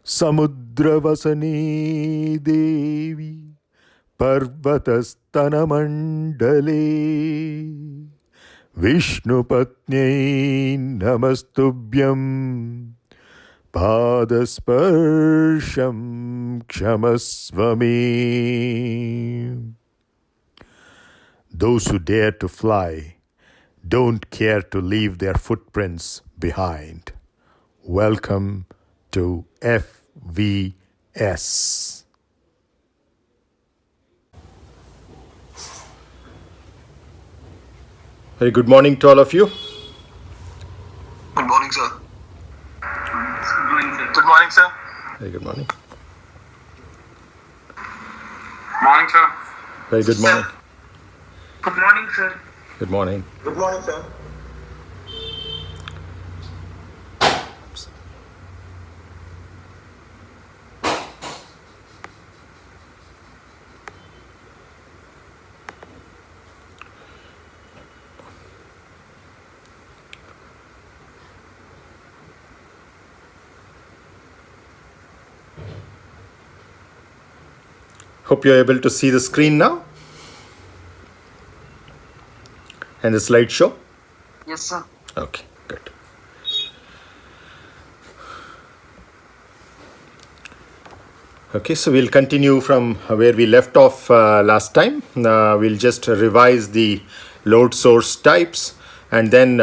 समुद्रवसने देवी पर्वतस्तनमण्डले विष्णुपत्न्यै नमस्तुभ्यं पादस्पर्शं क्षमस्व मे. Those who dare to fly don't care to leave their footprints behind. Welcome to FVS. Very good morning to all of you. Good morning, sir. Good morning, sir. Good morning, sir. Very good morning. Morning, sir. Very good morning. Good morning, sir. Good morning. Good morning, sir. Hope you're able to see the screen now and the slideshow. Yes, sir. Okay, good. Okay, so we'll continue from where we left off last time. We'll just revise the load source types, and then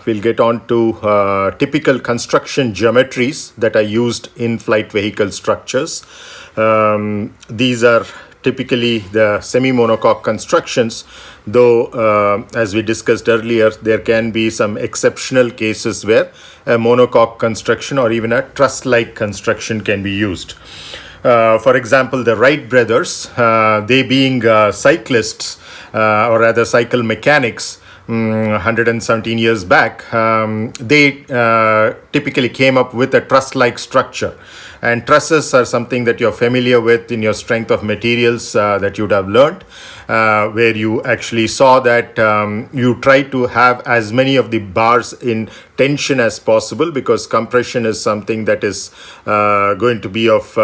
we'll get on to typical construction geometries that are used in flight vehicle structures. These are typically the semi-monocoque constructions, though as we discussed earlier, there can be some exceptional cases where a monocoque construction or even a truss-like construction can be used. For example, the Wright brothers, they being cyclists, or rather cycle mechanics, 117 years back, they typically came up with a truss-like structure. And trusses are something that you're familiar with in your strength of materials that you'd have learned, where you actually saw that you try to have as many of the bars in tension as possible, because compression is something that is going to be of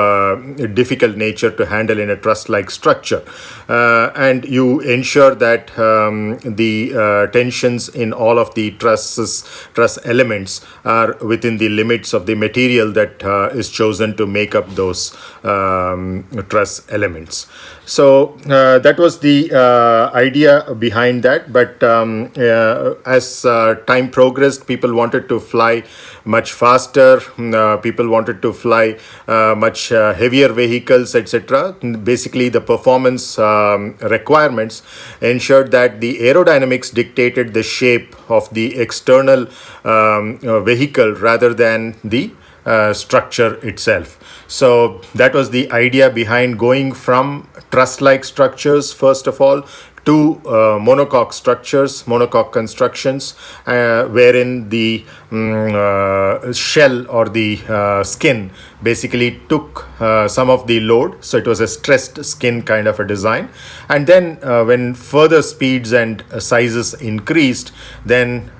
difficult nature to handle in a truss-like structure. And you ensure that the tensions in all of the truss elements are within the limits of the material that is chosen to make up those truss elements. So that was the idea behind that. But as time progressed, people wanted to fly much faster. People wanted to fly much heavier vehicles, etc. Basically, the performance requirements ensured that the aerodynamics dictated the shape of the external vehicle rather than the structure itself. So that was the idea behind going from truss-like structures, first of all, to monocoque structures, monocoque constructions, wherein the shell or the skin basically took some of the load. So it was a stressed skin kind of a design. And then when further speeds and sizes increased, then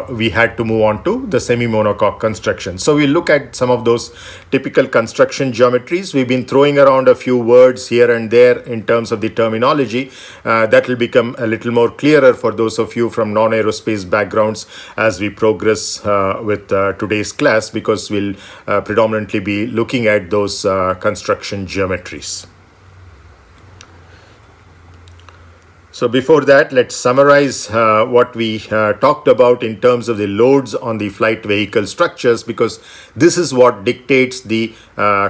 we had to move on to the semi-monocoque construction. So we'll look at some of those typical construction geometries. We've been throwing around a few words here and there in terms of the terminology. That will become a little more clearer for those of you from non-aerospace backgrounds as we progress with today's class, because we'll predominantly be looking at those construction geometries. So before that, let's summarize what we talked about in terms of the loads on the flight vehicle structures, because this is what dictates the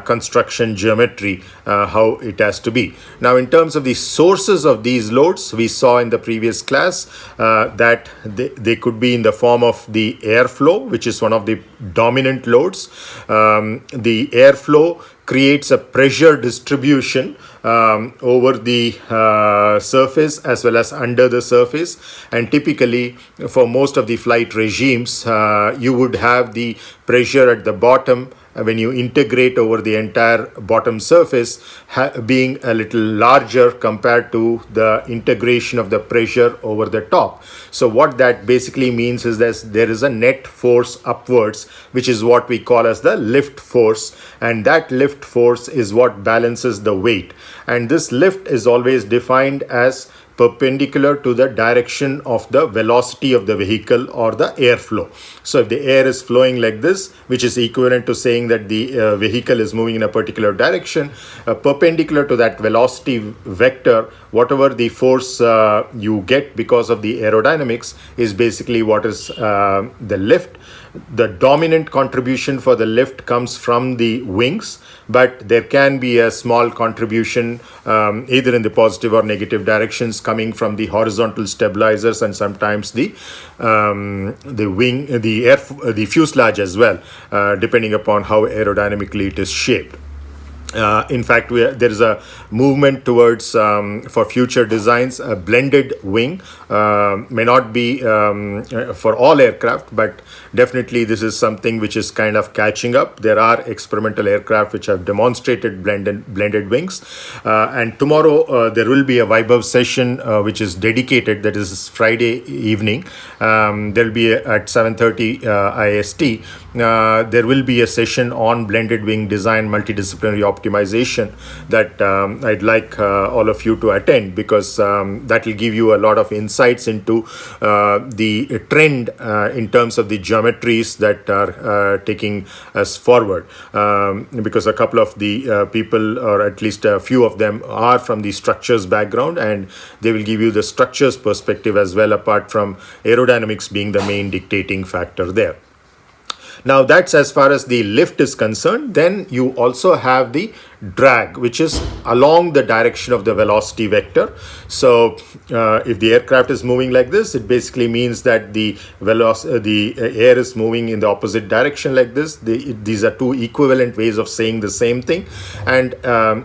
construction geometry, how it has to be. Now, in terms of the sources of these loads, we saw in the previous class that they could be in the form of the airflow, which is one of the dominant loads. The airflow creates a pressure distribution over the surface as well as under the surface, and typically for most of the flight regimes you would have the pressure at the bottom when you integrate over the entire bottom surface, being a little larger compared to the integration of the pressure over the top. So what that basically means is that there is a net force upwards, which is what we call as the lift force, and that lift force is what balances the weight. And this lift is always defined as perpendicular to the direction of the velocity of the vehicle or the airflow. So if the air is flowing like this, which is equivalent to saying that the vehicle is moving in a particular direction, perpendicular to that velocity vector, whatever the force you get because of the aerodynamics is basically what is the lift. The dominant contribution for the lift comes from the wings, but there can be a small contribution either in the positive or negative directions coming from the horizontal stabilizers and sometimes the wing, the fuselage as well, depending upon how aerodynamically it is shaped. In fact, there is a movement towards, for future designs, a blended wing. May not be for all aircraft, but definitely this is something which is kind of catching up. There are experimental aircraft which have demonstrated blended wings. And tomorrow there will be a Vaibhav session which is dedicated, that is Friday evening. There will be at 7:30 IST. There will be a session on blended wing design, multidisciplinary optimization that I'd like all of you to attend, because that will give you a lot of insights into the trend in terms of the geometries that are taking us forward, because a couple of the people, or at least a few of them, are from the structures background, and they will give you the structures perspective as well, apart from aerodynamics being the main dictating factor there. Now that's as far as the lift is concerned. Then you also have the drag, which is along the direction of the velocity vector. So if the aircraft is moving like this, it basically means that the air is moving in the opposite direction like this. These are two equivalent ways of saying the same thing. And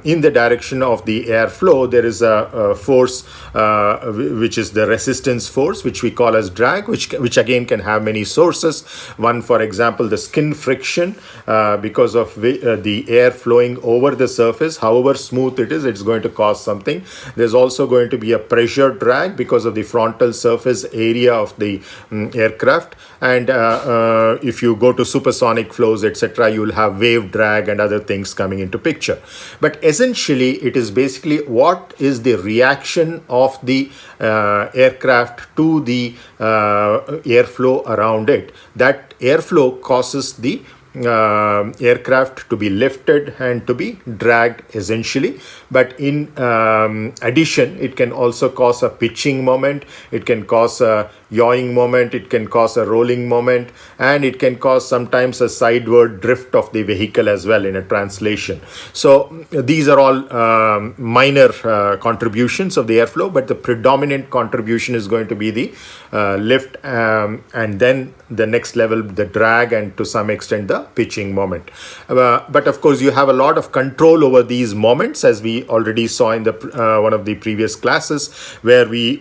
in the direction of the airflow, there is a force which is the resistance force, which we call as drag, which again can have many sources. One, for example, the skin friction, because of the air flowing over the surface, however smooth it is, it's going to cause something. There's also going to be a pressure drag because of the frontal surface area of the aircraft. And if you go to supersonic flows, etc., you'll have wave drag and other things coming into picture. But essentially, it is basically what is the reaction of the aircraft to the airflow around it. That airflow causes the aircraft to be lifted and to be dragged essentially. But in addition, it can also cause a pitching moment, it can cause a yawing moment, it can cause a rolling moment, and it can cause sometimes a sideward drift of the vehicle as well in a translation. So these are all minor contributions of the airflow, but the predominant contribution is going to be the lift, and then the next level, the drag, and to some extent the pitching moment. But of course, you have a lot of control over these moments, as we already saw in the one of the previous classes, where we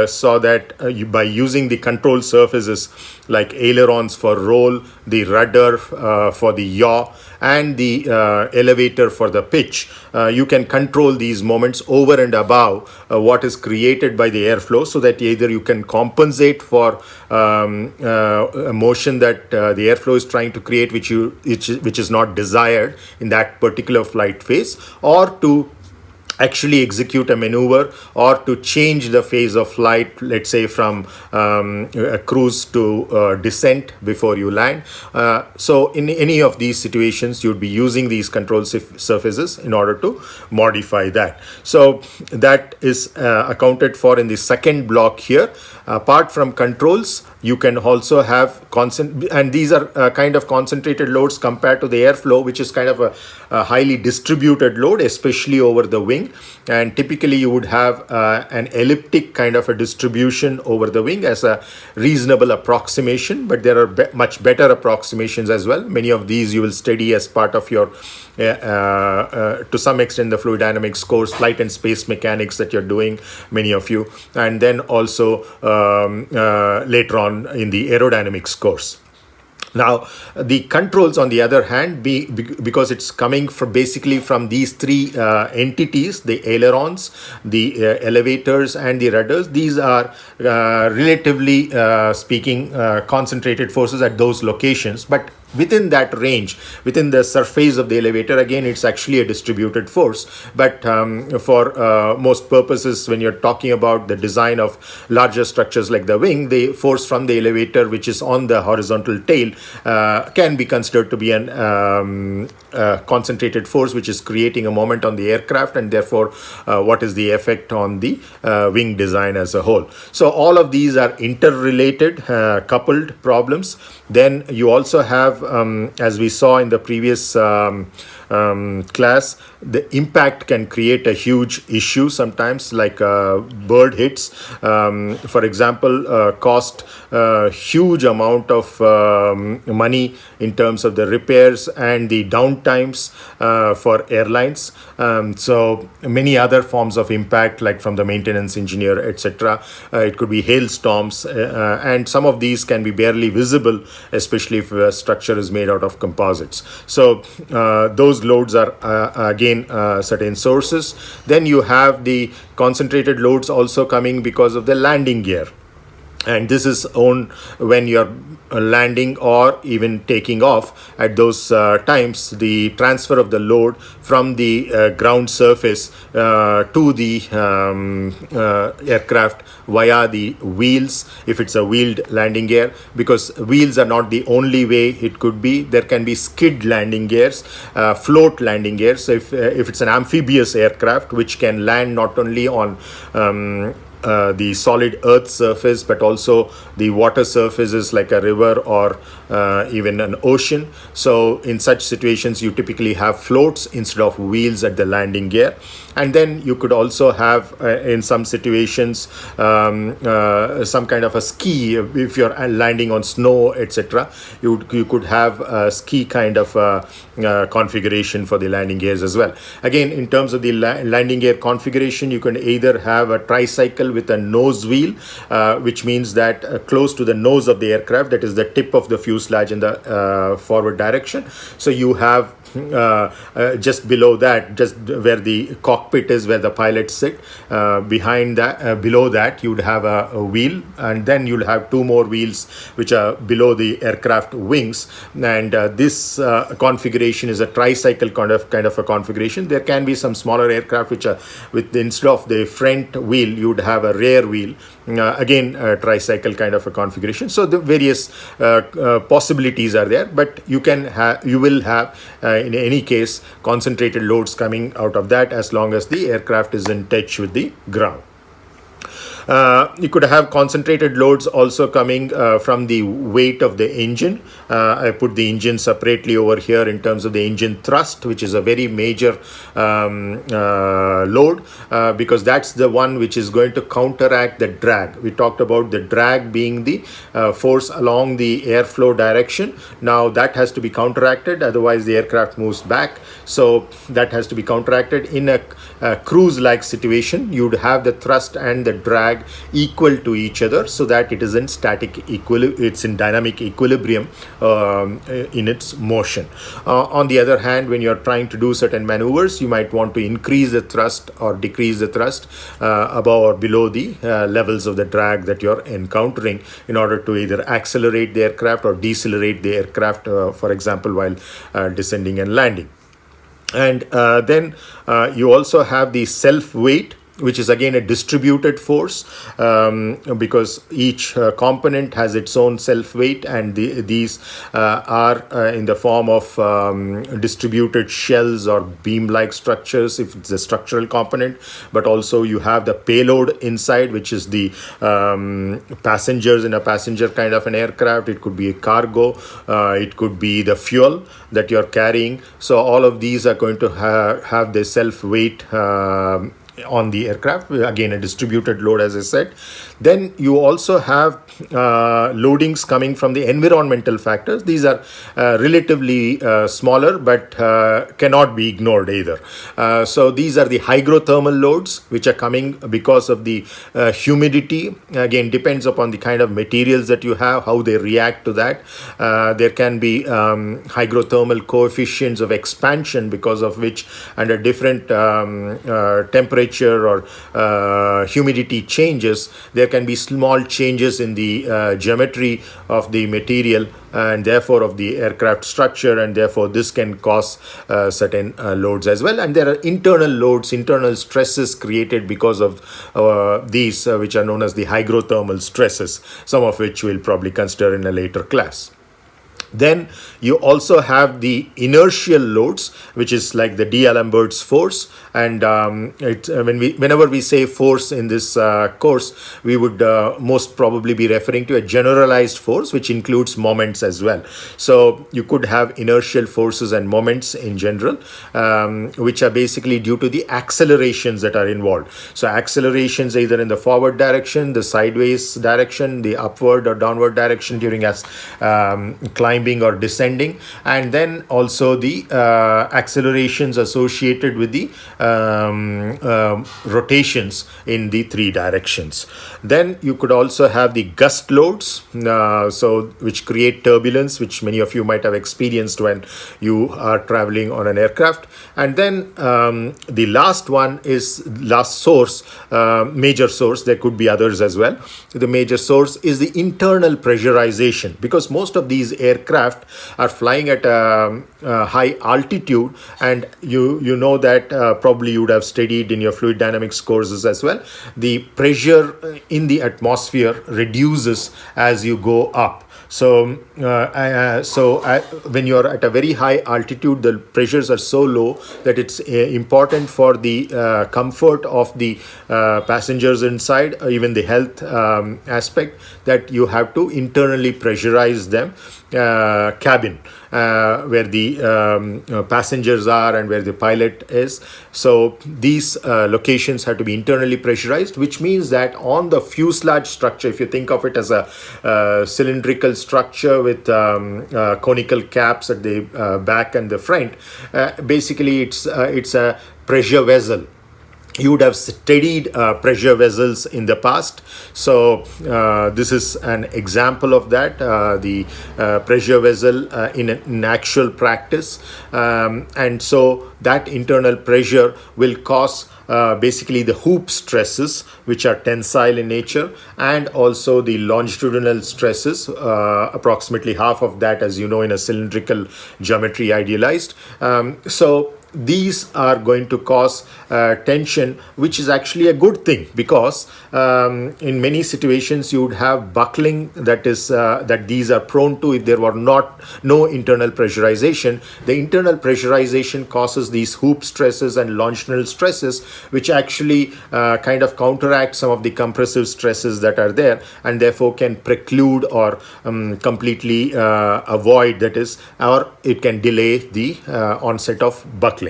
saw that by using the control surfaces like ailerons for roll, the rudder for the yaw, and the elevator for the pitch, you can control these moments over and above what is created by the airflow, so that either you can compensate for a motion that the airflow is trying to create, which is not desired in that particular flight phase, or to actually execute a maneuver, or to change the phase of flight, let's say from a cruise to descent before you land. So in any of these situations, you'd be using these control surfaces in order to modify that. So that is accounted for in the second block here. Apart from controls, you can also have and these are kind of concentrated loads compared to the airflow, which is kind of a highly distributed load, especially over the wing. And typically you would have an elliptic kind of a distribution over the wing as a reasonable approximation, but there are much better approximations as well. Many of these you will study as part of your to some extent the fluid dynamics course, flight and space mechanics that you're doing, many of you, and then also later on in the aerodynamics course. Now, the controls, on the other hand, because it's coming from basically from these three entities, the ailerons, the elevators, and the rudders. These are relatively speaking concentrated forces at those locations, but within that range, within the surface of the elevator, again, it's actually a distributed force. But for most purposes, when you're talking about the design of larger structures like the wing, the force from the elevator, which is on the horizontal tail, can be considered to be an concentrated force, which is creating a moment on the aircraft, and therefore what is the effect on the wing design as a whole. So all of these are interrelated, coupled problems. Then you also have, as we saw in the previous class, the impact can create a huge issue sometimes, like bird hits, for example, cost a huge amount of money in terms of the repairs and the downtimes for airlines. So many other forms of impact, like from the maintenance engineer, etc. It could be hailstorms, and some of these can be barely visible, especially if a structure is made out of composites. So those loads are again certain sources. Then you have the concentrated loads also coming because of the landing gear. And this is on when you're landing or even taking off. At those times, the transfer of the load from the ground surface to the aircraft via the wheels, if it's a wheeled landing gear, because wheels are not the only way it could be. There can be skid landing gears, float landing gears. So if it's an amphibious aircraft, which can land not only on the solid earth surface, but also the water surfaces like a river or even an ocean. So in such situations, you typically have floats instead of wheels at the landing gear. And then you could also have, in some situations, some kind of a ski. If you're landing on snow, etc., you could have a ski kind of configuration for the landing gears as well. Again, in terms of the landing gear configuration, you can either have a tricycle with a nose wheel, which means that close to the nose of the aircraft, that is the tip of the fuselage in the forward direction. So you have just below that, just where the cockpit is, where the pilots sit, behind that, below that, you'd have a wheel, and then you'll have two more wheels which are below the aircraft wings. And this configuration is a tricycle kind of a configuration. There can be some smaller aircraft which are with, instead of the front wheel, you'd have a rear wheel. Again, a tricycle kind of a configuration. So the various possibilities are there, but you will have in any case concentrated loads coming out of that, as long as the aircraft is in touch with the ground. You could have concentrated loads also coming from the weight of the engine. I put the engine separately over here in terms of the engine thrust, which is a very major load, because that's the one which is going to counteract the drag. We talked about the drag being the force along the airflow direction. Now that has to be counteracted, otherwise the aircraft moves back. So that has to be counteracted. In a cruise-like situation, you'd have the thrust and the drag equal to each other, so that it is in it's in dynamic equilibrium in its motion. On the other hand, when you're trying to do certain maneuvers, you might want to increase the thrust or decrease the thrust above or below the levels of the drag that you're encountering, in order to either accelerate the aircraft or decelerate the aircraft, for example, while descending and landing. And then you also have the self-weight, which is again a distributed force, because each component has its own self-weight, and these are in the form of distributed shells or beam-like structures if it's a structural component, but also you have the payload inside, which is the passengers in a passenger kind of an aircraft. It could be a cargo, it could be the fuel that you're carrying. So all of these are going to have the self-weight on the aircraft, again a distributed load, as I said. Then you also have loadings coming from the environmental factors. These are relatively smaller, but cannot be ignored either. So these are the hygrothermal loads, which are coming because of the humidity. Again, depends upon the kind of materials that you have, how they react to that. There can be hygrothermal coefficients of expansion, because of which under different temperature or humidity changes, there can be small changes in the geometry of the material and therefore of the aircraft structure, and therefore this can cause certain loads as well. And there are internal loads, internal stresses created because of these, which are known as the hygrothermal stresses, some of which we'll probably consider in a later class. Then you also have the inertial loads, which is like the D'Alembert's force. And whenever we say force in this course, we would most probably be referring to a generalized force, which includes moments as well. So you could have inertial forces and moments in general, which are basically due to the accelerations that are involved. So accelerations either in the forward direction, the sideways direction, the upward or downward direction during climbing or descending, and then also the accelerations associated with the rotations in the three directions. Then you could also have the gust loads, which create turbulence, which many of you might have experienced when you are traveling on an aircraft. And then the last one is major source. There could be others as well. The major source is the internal pressurization, because most of these aircraft are flying at a high altitude, and you know that probably you would have studied in your fluid dynamics courses as well. The pressure in the atmosphere reduces as you go up. So when you're at a very high altitude, the pressures are so low that it's important for the comfort of the passengers inside, or even the health aspect, that you have to internally pressurize them cabin where the passengers are and where the pilot is. So these locations have to be internally pressurized, which means that on the fuselage structure, if you think of it as a cylindrical structure with conical caps at the back and the front, basically it's a pressure vessel. You would have studied pressure vessels in the past. So this is an example of that, the pressure vessel in actual practice. And so that internal pressure will cause basically the hoop stresses, which are tensile in nature, and also the longitudinal stresses, approximately half of that, as you know, in a cylindrical geometry idealized. So these are going to cause tension, which is actually a good thing, because in many situations you would have buckling that these are prone to if there were no internal pressurization. The internal pressurization causes these hoop stresses and longitudinal stresses, which actually kind of counteract some of the compressive stresses that are there, and therefore can preclude or completely avoid, that is, or it can delay the onset of buckling.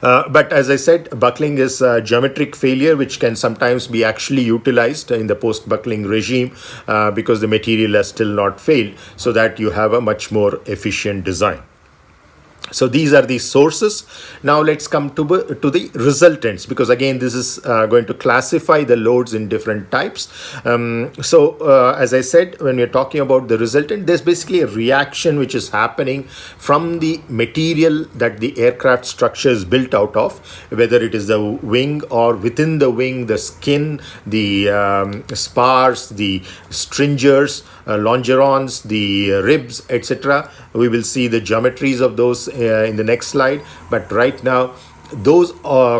But as I said, buckling is geometric failure, which can sometimes be actually utilized in the post-buckling regime because the material has still not failed, so that you have a much more efficient design. So these are the sources. Now let's come to the resultants, because again this is going to classify the loads in different types. As I said, when we're talking about the resultant, there's basically a reaction which is happening from the material that the aircraft structure is built out of, whether it is the wing or within the wing, the skin, the spars, the stringers, longerons, the ribs, etc. We will see the geometries of those in the next slide. But right now, those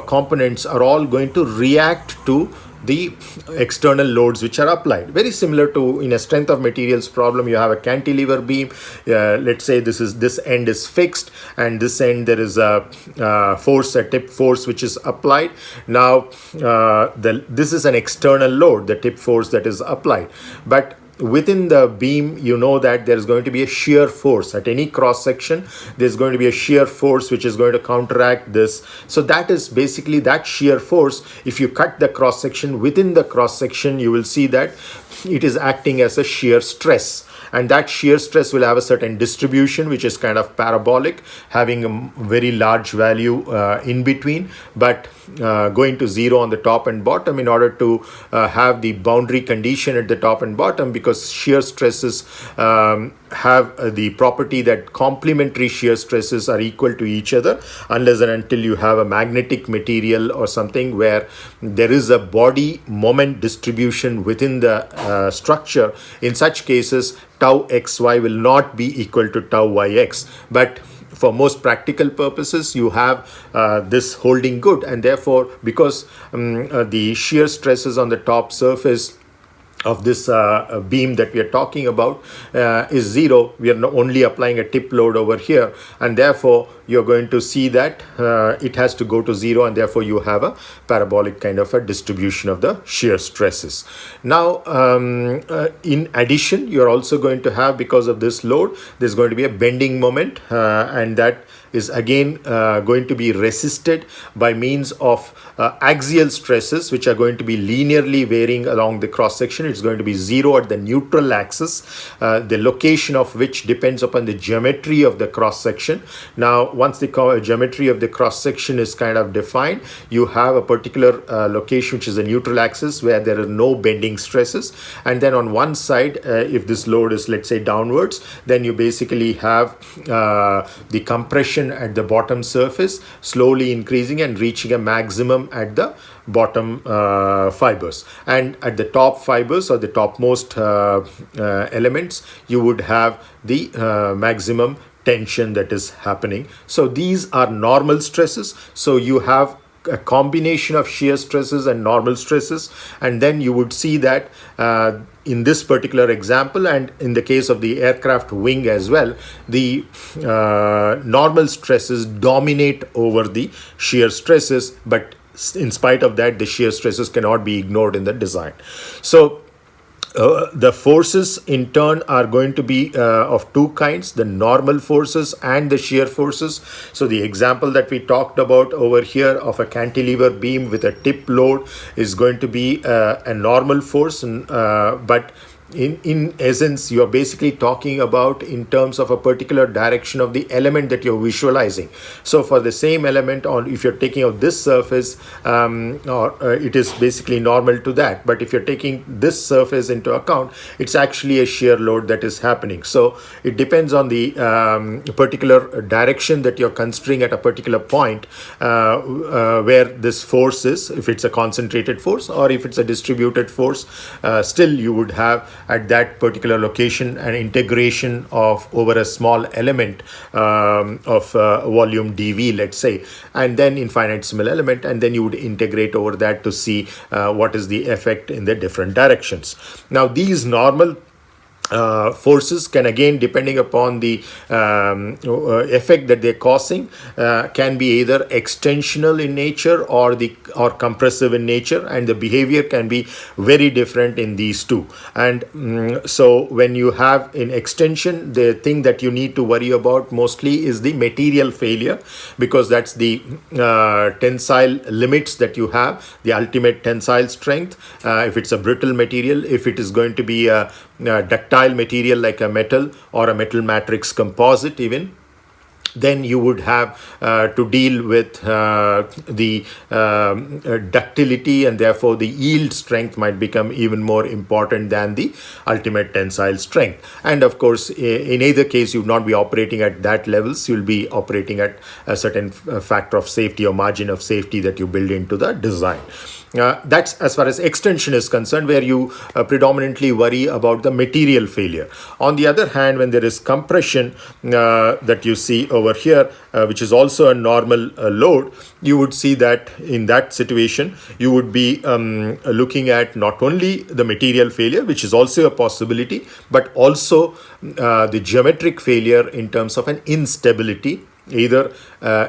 components are all going to react to the external loads which are applied. Very similar to in a strength of materials problem, you have a cantilever beam. Let's say this end is fixed, and this end there is a tip force which is applied. Now this is an external load, the tip force that is applied. But within the beam, you know that there's going to be a shear force at any cross section. There's going to be a shear force which is going to counteract this. So that is basically that shear force. If you cut the cross section, within the cross section, you will see that it is acting as a shear stress. And that shear stress will have a certain distribution which is kind of parabolic, having a very large value in between, but going to zero on the top and bottom in order to have the boundary condition at the top and bottom, because shear stresses have the property that complementary shear stresses are equal to each other, unless and until you have a magnetic material or something where there is a body moment distribution within the structure. In such cases, tau xy will not be equal to tau yx. But for most practical purposes, you have this holding good, and therefore, because the shear stresses on the top surface of this beam that we are talking about is zero, we are only applying a tip load over here, and therefore you're going to see that it has to go to zero, and therefore you have a parabolic kind of a distribution of the shear stresses. Now, in addition, you're also going to have, because of this load, there's going to be a bending moment, and that is again going to be resisted by means of axial stresses, which are going to be linearly varying along the cross section. It's going to be zero at the neutral axis, the location of which depends upon the geometry of the cross section. Now, once the geometry of the cross section is kind of defined, you have a particular location which is the neutral axis where there are no bending stresses, and then on one side, if this load is, let's say, downwards, then you basically have the compression at the bottom surface slowly increasing and reaching a maximum at the bottom fibers, and at the top fibers or the topmost elements, you would have the maximum tension that is happening. So these are normal stresses. So you have a combination of shear stresses and normal stresses, and then you would see that in this particular example, and in the case of the aircraft wing as well, the normal stresses dominate over the shear stresses, but in spite of that, the shear stresses cannot be ignored in the design. So the forces in turn are going to be of two kinds, the normal forces and the shear forces. So the example that we talked about over here of a cantilever beam with a tip load is going to be a normal force, but in essence, you are basically talking about in terms of a particular direction of the element that you're visualizing. So for the same element, on if you're taking out this surface, it is basically normal to that. But if you're taking this surface into account, it's actually a shear load that is happening. So it depends on the particular direction that you're considering at a particular point where this force is, if it's a concentrated force or if it's a distributed force, still you would have at that particular location an integration of over a small element of volume dV, let's say, and then infinitesimal element, and then you would integrate over that to see what is the effect in the different directions. Now these normal forces can, again, depending upon the effect that they're causing, can be either extensional in nature or compressive in nature, and the behavior can be very different in these two. And so when you have in extension, the thing that you need to worry about mostly is the material failure, because that's the tensile limits that you have, the ultimate tensile strength. If it's a brittle material, if it is going to be a ductile material like a metal or a metal matrix composite even, then you would have to deal with the ductility, and therefore the yield strength might become even more important than the ultimate tensile strength. And of course, in either case, you would not be operating at that levels. You'll be operating at a certain factor of safety or margin of safety that you build into the design. That's as far as extension is concerned, where you predominantly worry about the material failure. On the other hand, when there is compression that you see over here, which is also a normal load, you would see that in that situation, you would be looking at not only the material failure, which is also a possibility, but also the geometric failure in terms of an instability either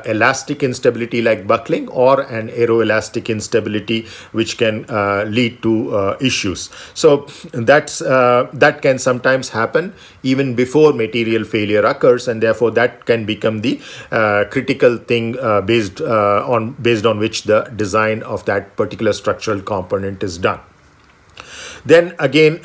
elastic instability like buckling or an aeroelastic instability which can lead to issues. So that can sometimes happen even before material failure occurs, and therefore that can become the critical thing based on which the design of that particular structural component is done. Then again,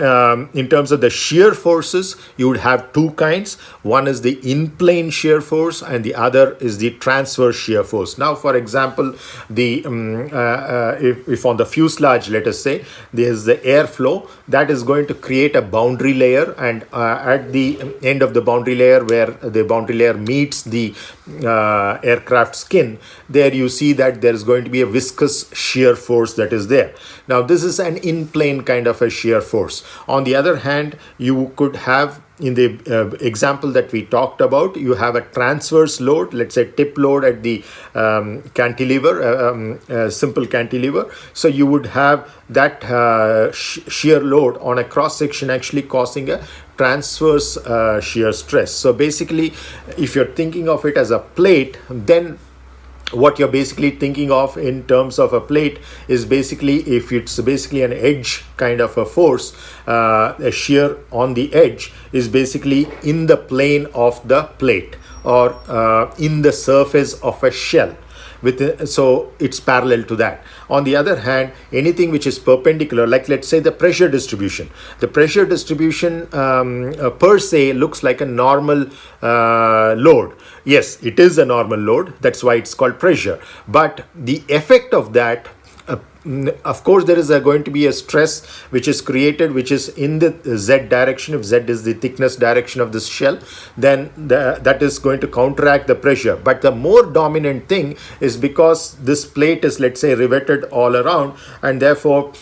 in terms of the shear forces, you would have two kinds. One is the in-plane shear force and the other is the transverse shear force. Now, for example, if on the fuselage, let us say, there is the airflow, that is going to create a boundary layer, and at the end of the boundary layer, where the boundary layer meets the aircraft skin, there you see that there is going to be a viscous shear force that is there. Now, this is an in-plane kind of a shear force. On the other hand, you could have, in the example that we talked about, you have a transverse load, let's say tip load at the cantilever, simple cantilever. So you would have that shear load on a cross section actually causing a transverse shear stress. So basically, if you're thinking of it as a plate, then what you're basically thinking of in terms of a plate is basically, if it's basically an edge kind of a force, a shear on the edge is basically in the plane of the plate or in the surface of a shell. So it's parallel to that. On the other hand, anything which is perpendicular, like let's say the pressure distribution. The pressure distribution per se looks like a normal load. Yes, it is a normal load. That's why it's called pressure. But the effect of that, of course, there is going to be a stress which is created, which is in the z direction. If z is the thickness direction of this shell, then that is going to counteract the pressure. But the more dominant thing is because this plate is, let's say, riveted all around, and therefore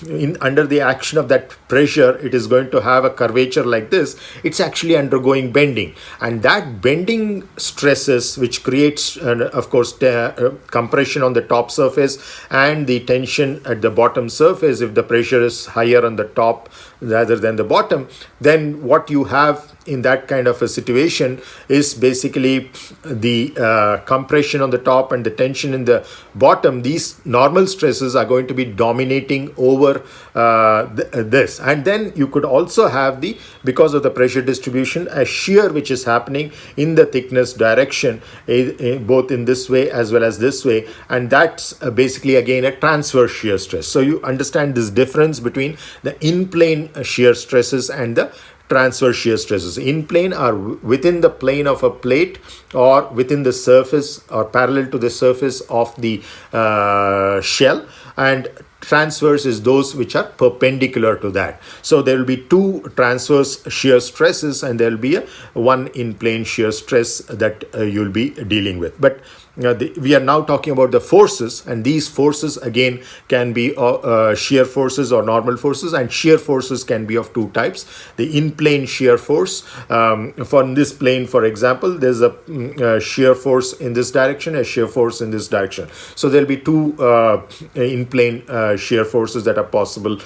under the action of that pressure, it is going to have a curvature like this. It's actually undergoing bending, and that bending stresses, which creates of course compression on the top surface and the tension at the bottom surface. If the pressure is higher on the top rather than the bottom, then what you have in that kind of a situation is basically the compression on the top and the tension in the bottom. These normal stresses are going to be dominating over this, and then you could also have because of the pressure distribution, a shear which is happening in the thickness direction, both in this way as well as this way, and that's basically again a transverse shear stress. So you understand this difference between the in-plane shear stresses and the transverse shear stresses. In plane are within the plane of a plate or within the surface or parallel to the surface of the shell, and transverse is those which are perpendicular to that. So there will be two transverse shear stresses and there will be one in plane shear stress that you'll be dealing with. But we are now talking about the forces, and these forces again can be shear forces or normal forces, and shear forces can be of two types. The in-plane shear force, for this plane, for example, there's a shear force in this direction, a shear force in this direction. So there'll be two in-plane shear forces that are possible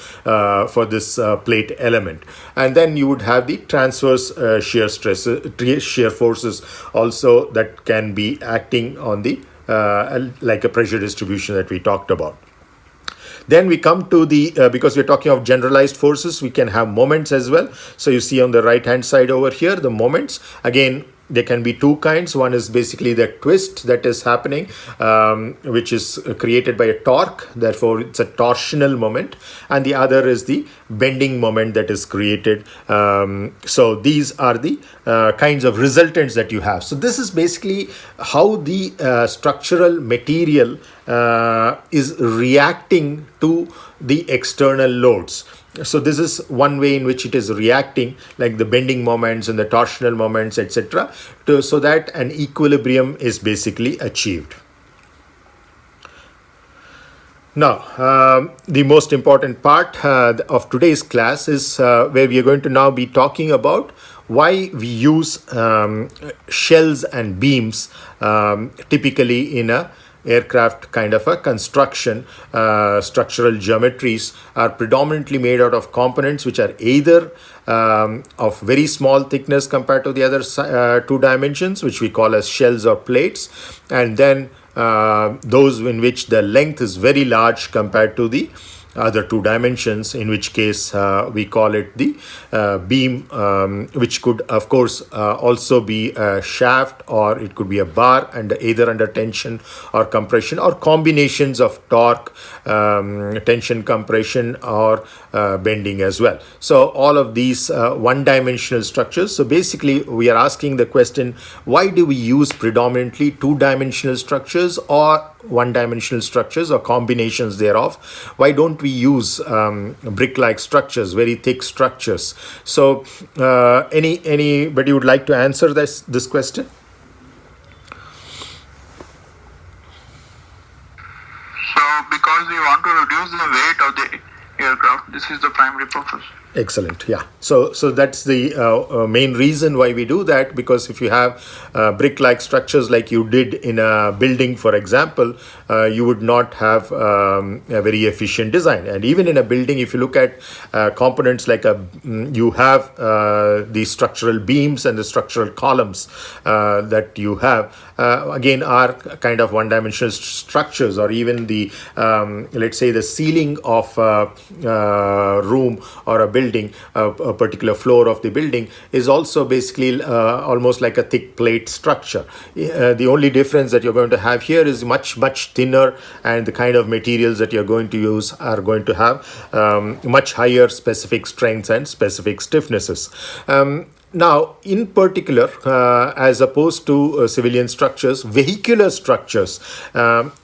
for this plate element. And then you would have the transverse shear forces also that can be acting on the like a pressure distribution that we talked about. Then we come to the, because we're talking of generalized forces, we can have moments as well. So you see on the right hand side over here, the moments. Again, there can be two kinds. One is basically the twist that is happening, which is created by a torque. Therefore, it's a torsional moment. And the other is the bending moment that is created. So these are the kinds of resultants that you have. So this is basically how the structural material is reacting to the external loads. So this is one way in which it is reacting, like the bending moments and the torsional moments, etc., so that an equilibrium is basically achieved. Now, the most important part of today's class is where we are going to now be talking about why we use shells and beams typically in a aircraft kind of a construction, structural geometries are predominantly made out of components which are either of very small thickness compared to the other two dimensions, which we call as shells or plates, and then those in which the length is very large compared to the other two dimensions, in which case we call it the beam, which could of course also be a shaft, or it could be a bar and either under tension or compression, or combinations of torque, tension, compression, or bending as well. So all of these one-dimensional structures. So basically we are asking the question, why do we use predominantly two-dimensional structures or one-dimensional structures or combinations thereof? Why don't we use brick-like structures, very thick structures? So anybody would like to answer this question? So because we want to reduce the weight of the aircraft, this is the primary purpose. Excellent. Yeah. So that's the main reason why we do that, because if you have brick-like structures like you did in a building, for example, you would not have a very efficient design. And even in a building, if you look at components like you have the structural beams and the structural columns that you have, again, are kind of one-dimensional structures, or even the, let's say, the ceiling of a room or a building, a particular floor of the building, is also basically almost like a thick plate structure. The only difference that you're going to have here is much thinner, and the kind of materials that you're going to use are going to have much higher specific strengths and specific stiffnesses. Now, in particular, as opposed to civilian structures, vehicular structures,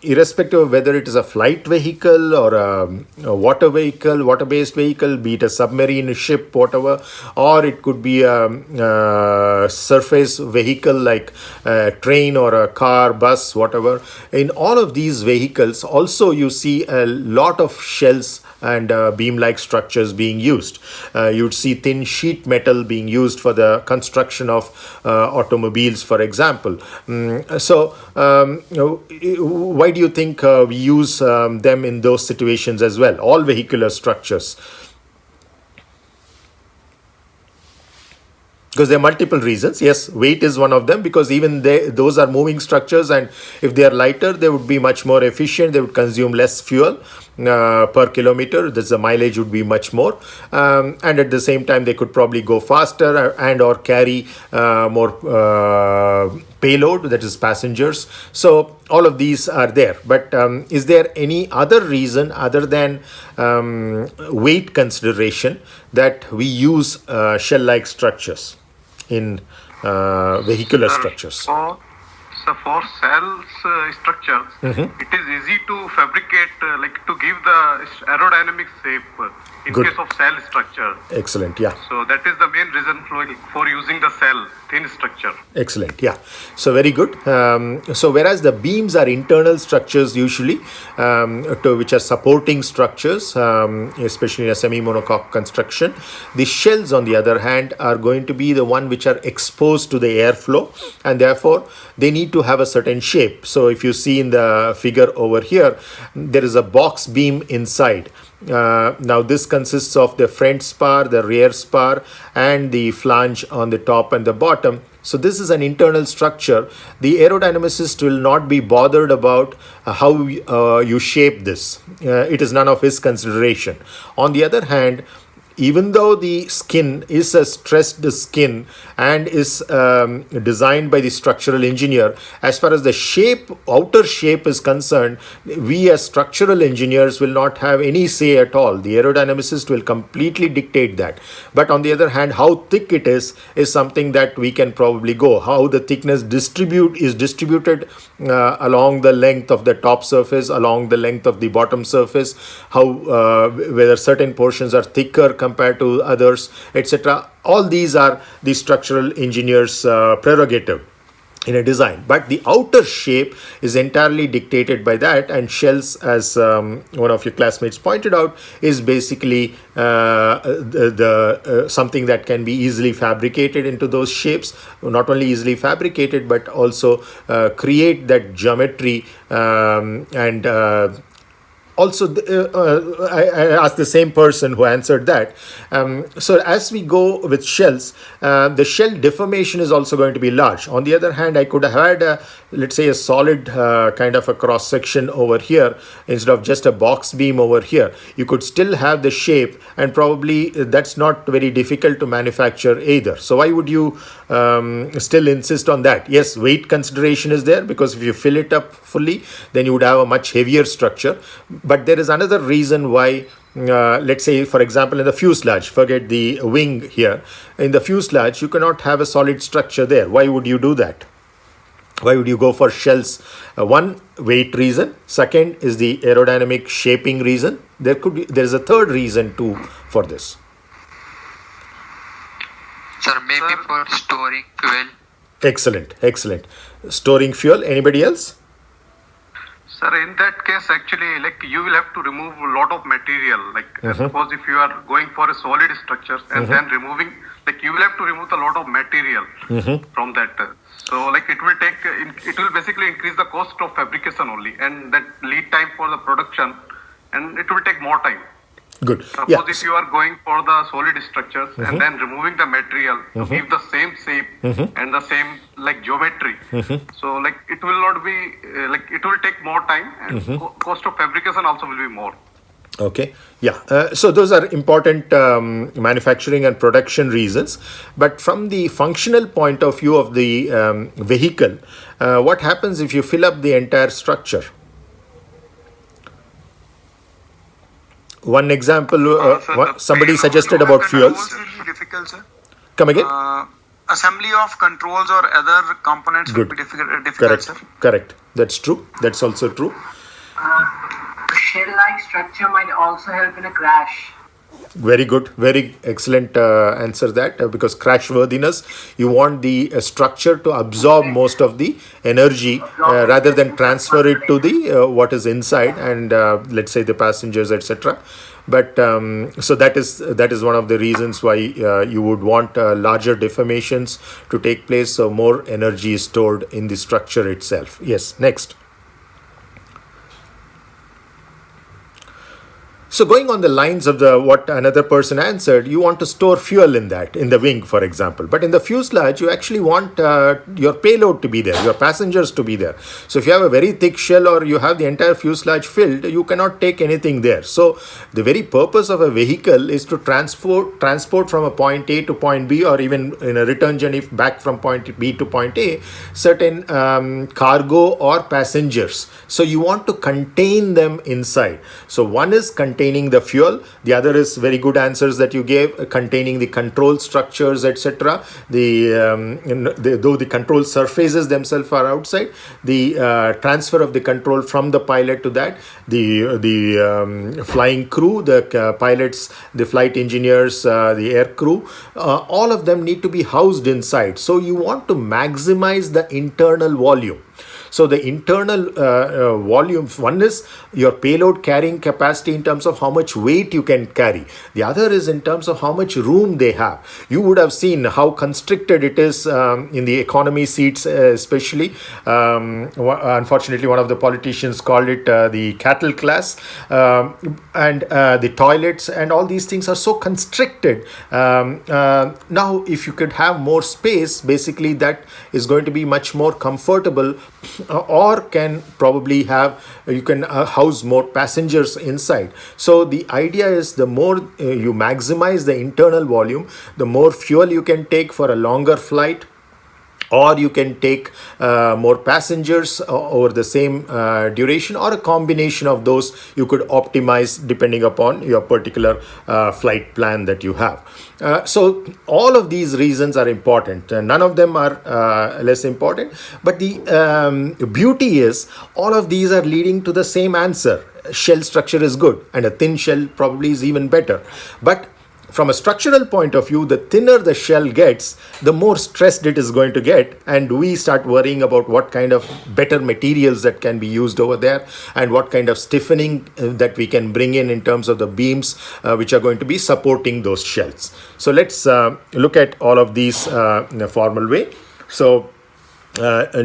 irrespective of whether it is a flight vehicle or a water vehicle, water-based vehicle, be it a submarine, ship, whatever, or it could be a surface vehicle like a train or a car, bus, whatever. In all of these vehicles, also you see a lot of shells and beam-like structures being used. You'd see thin sheet metal being used for the construction of automobiles, for example. So why do you think we use them in those situations as well, all vehicular structures? Because there are multiple reasons. Yes, weight is one of them, because even those are moving structures, and if they are lighter, they would be much more efficient. They would consume less fuel per kilometer. The mileage would be much more, and at the same time they could probably go faster and or carry more payload, that is passengers. So all of these are there. But is there any other reason other than weight consideration that we use shell-like structures in vehicular structures? So for cells structures, it is easy to fabricate, like to give the aerodynamic shape in Good. case of cell structure. Excellent, yeah. So that is the main reason for using the cell, thin structure. Excellent, yeah. So very good. So whereas the beams are internal structures usually, which are supporting structures, especially in a semi-monocoque construction, the shells, on the other hand, are going to be the one which are exposed to the airflow, and therefore they need to have a certain shape. So if you see in the figure over here, there is a box beam inside. Now this consists of the front spar, the rear spar, and the flange on the top and the bottom. So this is an internal structure. The aerodynamicist will not be bothered about how you shape this. It is none of his consideration. On the other hand, even though the skin is a stressed skin and is designed by the structural engineer, as far as the shape, outer shape is concerned, we as structural engineers will not have any say at all. The aerodynamicist will completely dictate that. But on the other hand, how thick it is something that we can probably go. How the thickness is distributed along the length of the top surface, along the length of the bottom surface, how whether certain portions are thicker compared to others, etc. All these are the structural engineer's prerogative. in a design, but the outer shape is entirely dictated by that. And shells, as one of your classmates pointed out, is basically something that can be easily fabricated into those shapes. Not only easily fabricated, but also create that geometry and also I asked the same person who answered that. So as we go with shells, the shell deformation is also going to be large. On the other hand, I could have had let's say a solid kind of a cross section over here instead of just a box beam over here. You could still have the shape, and probably that's not very difficult to manufacture either. So why would you still insist on that? Yes, weight consideration is there, because if you fill it up fully, then you would have a much heavier structure. But there is another reason why, let's say, for example, in the fuselage, forget the wing here. In the fuselage, you cannot have a solid structure there. Why would you do that? Why would you go for shells? One, weight reason. Second is the aerodynamic shaping reason. There is a third reason too for this. Sir, maybe for storing fuel. Excellent. Storing fuel. Anybody else? Sir, in that case, actually, like you will have to remove a lot of material. Like suppose if you are going for a solid structure and then removing, like you will have to remove a lot of material from that. So like it will basically increase the cost of fabrication only, and that lead time for the production, and it will take more time. Good. Suppose if you are going for the solid structures and then removing the material to give the same shape and the same like geometry, so like it will not be like it will take more time, and cost of fabrication also will be more. Okay. Yeah. So those are important manufacturing and production reasons. But from the functional point of view of the vehicle, what happens if you fill up the entire structure? One example, somebody suggested about fuels. Will be difficult, sir. Come again? Assembly of controls or other components will be difficult, sir. Correct. That's true. That's also true. The shell-like structure might also help in a crash. Very good. Very excellent answer that, because crashworthiness, you want the structure to absorb most of the energy rather than transfer it to the what is inside, and let's say the passengers, etc. But so that is one of the reasons why you would want larger deformations to take place, so more energy is stored in the structure itself. Yes, next. So going on the lines of what another person answered, you want to store fuel in the wing, for example. But in the fuselage, you actually want your payload to be there, your passengers to be there. So if you have a very thick shell or you have the entire fuselage filled, you cannot take anything there. So the very purpose of a vehicle is to transport from a point A to point B, or even in a return journey back from point B to point A, certain cargo or passengers. So you want to contain them inside. So one is containing the fuel, the other is very good answers that you gave, containing the control structures, etc. Though the control surfaces themselves are outside, the transfer of the control from the pilot to that, the flying crew, the pilots, the flight engineers, the air crew, all of them need to be housed inside. So you want to maximize the internal volume. So the internal volume, one is your payload carrying capacity in terms of how much weight you can carry. The other is in terms of how much room they have. You would have seen how constricted it is in the economy seats, especially. Unfortunately, one of the politicians called it the cattle class. And the toilets and all these things are so constricted. Now, if you could have more space, basically that is going to be much more comfortable, or can probably have, you can house more passengers inside. So the idea is the more you maximize the internal volume, the more fuel you can take for a longer flight, or you can take more passengers over the same duration, or a combination of those you could optimize depending upon your particular flight plan that you have. So all of these reasons are important. None of them are less important. But the beauty is all of these are leading to the same answer. Shell structure is good, and a thin shell probably is even better. But from a structural point of view, the thinner the shell gets, the more stressed it is going to get, and we start worrying about what kind of better materials that can be used over there, and what kind of stiffening that we can bring in terms of the beams which are going to be supporting those shells. So let's look at all of these in a formal way. So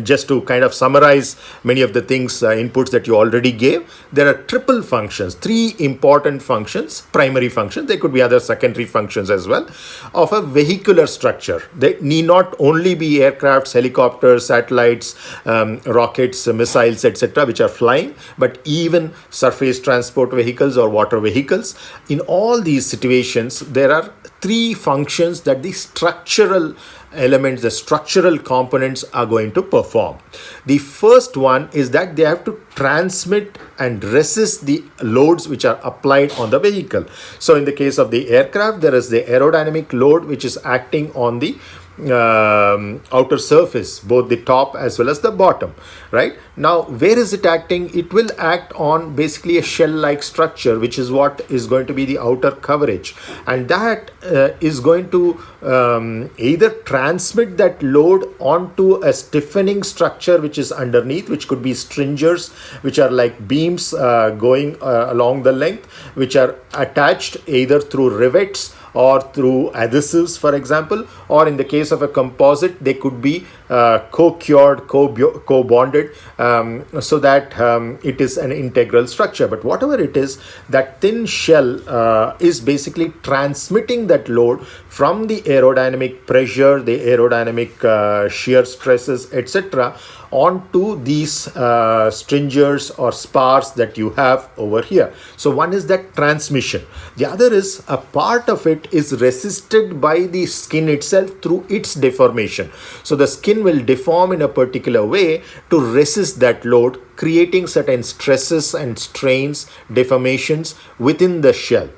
just to kind of summarize many of the things, inputs that you already gave, there are triple functions, three important functions, primary functions, there could be other secondary functions as well, of a vehicular structure. They need not only be aircrafts, helicopters, satellites, rockets, missiles, etc., which are flying, but even surface transport vehicles or water vehicles. In all these situations, there are three functions that the structural elements, the structural components are going to perform. The first one is that they have to transmit and resist the loads which are applied on the vehicle. So in the case of the aircraft, there is the aerodynamic load which is acting on the outer surface, both the top as well as the bottom, right? Now, where is it acting? It will act on basically a shell-like structure, which is what is going to be the outer coverage, and that is going to either transmit that load onto a stiffening structure which is underneath, which could be stringers, which are like beams going along the length, which are attached either through rivets or through adhesives, for example, or in the case of a composite, they could be co-cured, co-bonded, so that it is an integral structure. But whatever it is, that thin shell is basically transmitting that load from the aerodynamic pressure, the aerodynamic shear stresses, etc., onto these stringers or spars that you have over here. So one is that transmission. The other is a part of it is resisted by the skin itself through its deformation. So the skin will deform in a particular way to resist that load, creating certain stresses and strains, deformations within the shell.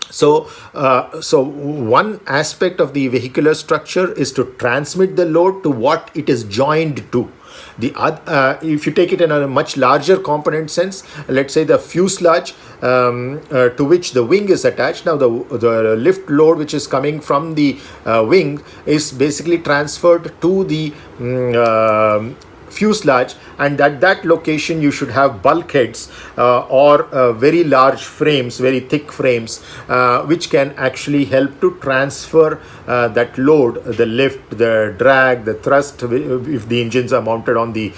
So one aspect of the vehicular structure is to transmit the load to what it is joined to. If you take it in a much larger component sense, let's say the fuselage to which the wing is attached. Now the lift load which is coming from the wing is basically transferred to the fuselage, and at that location you should have bulkheads or very large frames, very thick frames, which can actually help to transfer that load, the lift, the drag, the thrust, if the engines are mounted on the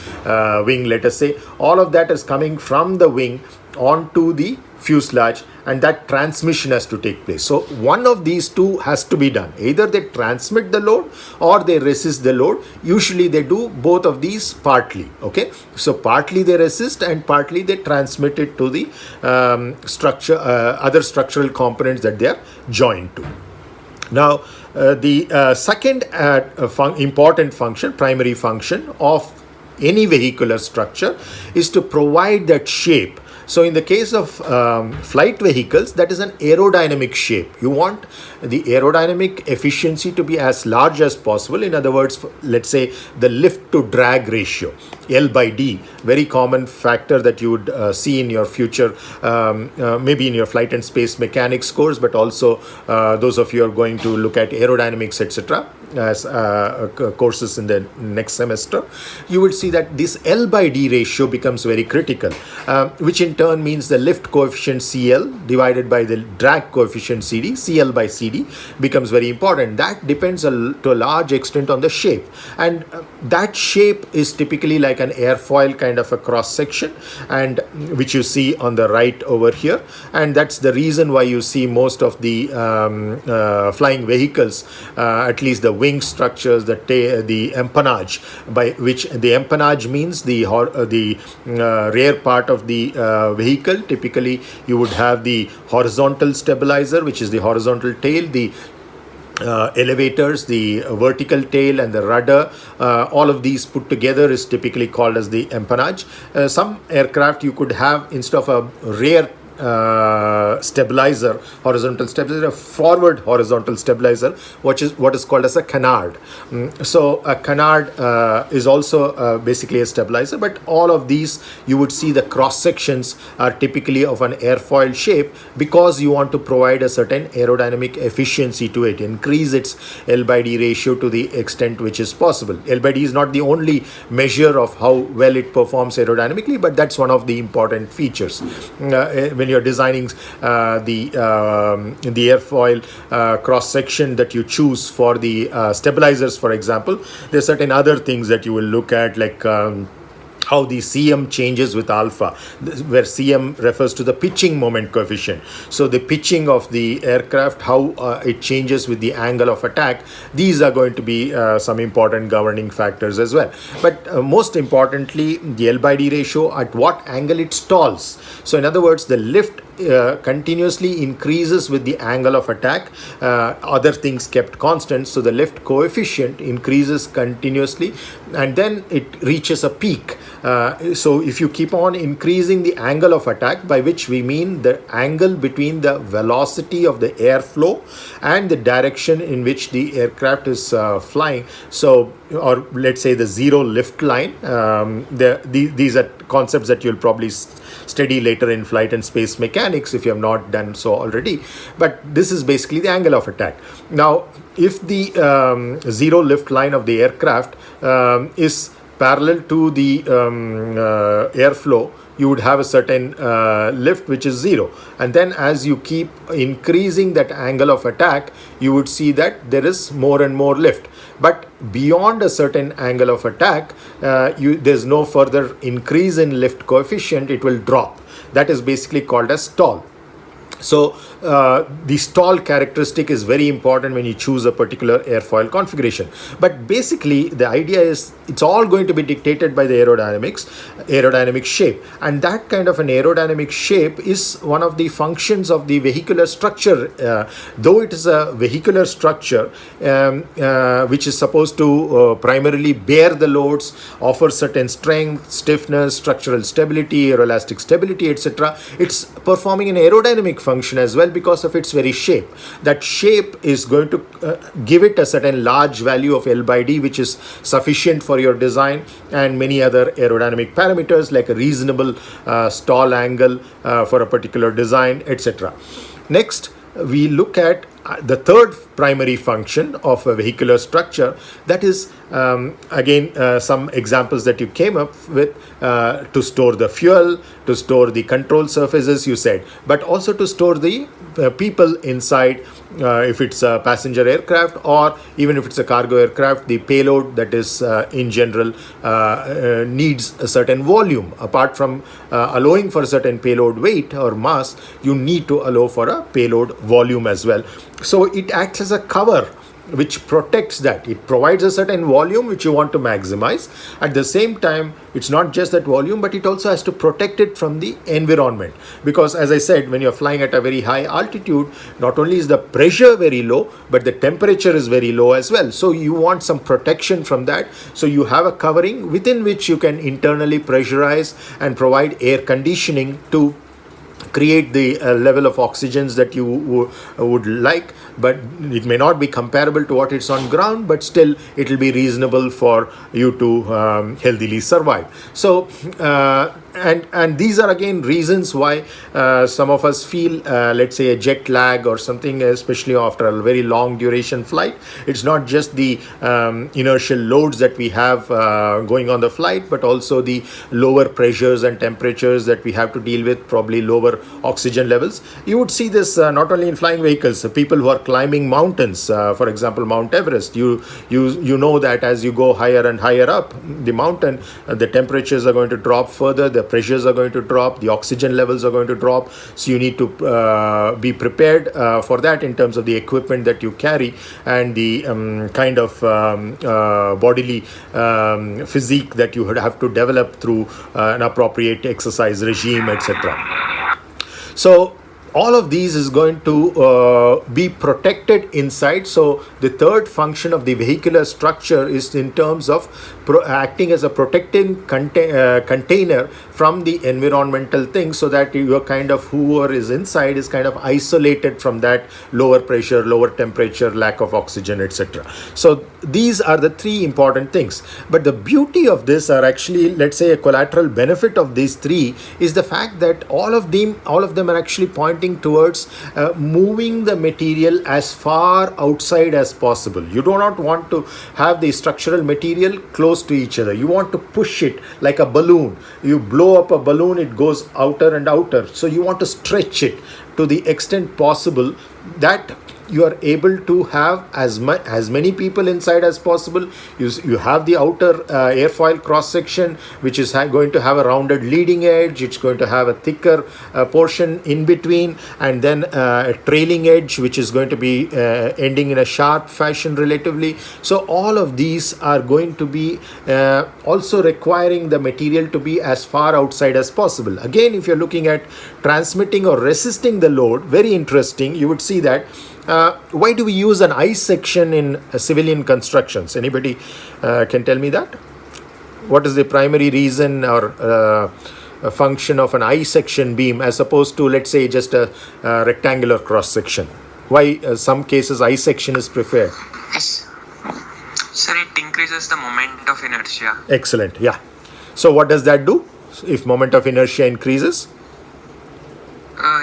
wing, let us say, all of that is coming from the wing onto the fuselage, and that transmission has to take place. So one of these two has to be done. Either they transmit the load or they resist the load. Usually they do both of these partly. Okay, so partly they resist and partly they transmit it to the other structural components that they are joined to. Now the second important function, primary function of any vehicular structure is to provide that shape. So in the case of flight vehicles, that is an aerodynamic shape. You want the aerodynamic efficiency to be as large as possible. In other words, let's say the lift to drag ratio, L by D, very common factor that you would see in your future, maybe in your flight and space mechanics course, but also those of you are going to look at aerodynamics, etc., as courses in the next semester, you will see that this L by D ratio becomes very critical, which in turn means the lift coefficient CL divided by the drag coefficient CD, CL by CD, becomes very important. That depends to a large extent on the shape, and that shape is typically like an airfoil kind of a cross section, and which you see on the right over here, and that's the reason why you see most of the flying vehicles, at least the wing structures, the empennage, by which the empennage means the rear part of the vehicle. Typically you would have the horizontal stabilizer, which is the horizontal tail, the elevators, the vertical tail, and the rudder. All of these put together is typically called as the empennage. Some aircraft you could have, instead of a rear stabilizer, horizontal stabilizer, a forward horizontal stabilizer, what is called as a canard. So a canard is also basically a stabilizer, but all of these, you would see the cross sections are typically of an airfoil shape, because you want to provide a certain aerodynamic efficiency to it, increase its L by D ratio to the extent which is possible. L by D is not the only measure of how well it performs aerodynamically, but that's one of the important features when you're designing the airfoil cross section that you choose for the stabilizers, for example. There are certain other things that you will look at, like how the CM changes with alpha, where CM refers to the pitching moment coefficient. So the pitching of the aircraft, how it changes with the angle of attack, these are going to be some important governing factors as well. But most importantly, the L by D ratio, at what angle it stalls. So in other words, the lift continuously increases with the angle of attack, other things kept constant, so the lift coefficient increases continuously, and then it reaches a peak. So if you keep on increasing the angle of attack, by which we mean the angle between the velocity of the airflow and the direction in which the aircraft is flying, so, or let's say the zero lift line, these are concepts that you'll probably study later in flight and space mechanics if you have not done so already. But this is basically the angle of attack. Now, if the zero lift line of the aircraft is parallel to the airflow, you would have a certain lift which is zero, and then as you keep increasing that angle of attack, you would see that there is more and more lift. But beyond a certain angle of attack, there's no further increase in lift coefficient, it will drop. That is basically called as stall. So the stall characteristic is very important when you choose a particular airfoil configuration. But basically the idea is it's all going to be dictated by the aerodynamic shape, and that kind of an aerodynamic shape is one of the functions of the vehicular structure. Though it is a vehicular structure which is supposed to primarily bear the loads, offer certain strength, stiffness, structural stability, aeroelastic stability, etc., it's performing an aerodynamic function as well because of its very shape. That shape is going to give it a certain large value of L by D, which is sufficient for your design, and many other aerodynamic parameters like a reasonable stall angle for a particular design, etc. Next, we look at the third primary function of a vehicular structure, that is again some examples that you came up with, to store the fuel, to store the control surfaces, you said, but also to store the people inside, if it's a passenger aircraft, or even if it's a cargo aircraft, the payload that is in general needs a certain volume. Apart from allowing for a certain payload weight or mass, you need to allow for a payload volume as well. So it acts as a cover which protects that. It provides a certain volume which you want to maximize. At the same time, it's not just that volume, but it also has to protect it from the environment. Because as I said, when you're flying at a very high altitude, not only is the pressure very low, but the temperature is very low as well. So you want some protection from that. So you have a covering within which you can internally pressurize and provide air conditioning to create the level of oxygens that you would like, but it may not be comparable to what it's on ground, but still it will be reasonable for you to healthily survive. So and these are again reasons why some of us feel let's say a jet lag or something, especially after a very long duration flight. It's not just the inertial loads that we have going on the flight, but also the lower pressures and temperatures that we have to deal with, probably lower oxygen levels. You would see this not only in flying vehicles, people who are climbing mountains, for example Mount Everest. You know that as you go higher and higher up the mountain, the temperatures are going to drop further, the pressures are going to drop, the oxygen levels are going to drop. So you need to be prepared for that in terms of the equipment that you carry and the kind of bodily physique that you would have to develop through an appropriate exercise regime, etc. So all of these is going to be protected inside. So the third function of the vehicular structure is in terms of acting as a protecting container from the environmental things, so that your kind of whoever is inside is kind of isolated from that lower pressure, lower temperature, lack of oxygen, etc. So these are the three important things. But the beauty of this are actually, let's say, a collateral benefit of these three is the fact that all of them are actually pointing towards moving the material as far outside as possible. You do not want to have the structural material close to each other. You want to push it like a balloon. You blow up a balloon, it goes outer and outer. So you want to stretch it to the extent possible that you are able to have as many people inside as possible. You have the outer airfoil cross section, which is going to have a rounded leading edge. It's going to have a thicker portion in between, and then a trailing edge, which is going to be ending in a sharp fashion relatively. So all of these are going to be also requiring the material to be as far outside as possible. Again, if you're looking at transmitting or resisting the load, very interesting, you would see that why do we use an I section in civilian constructions? Anybody can tell me that? What is the primary reason or a function of an I section beam as opposed to, let's say, just a rectangular cross section? Why some cases I section is preferred? Yes. Sir, it increases the moment of inertia. Excellent. Yeah. So what does that do if moment of inertia increases?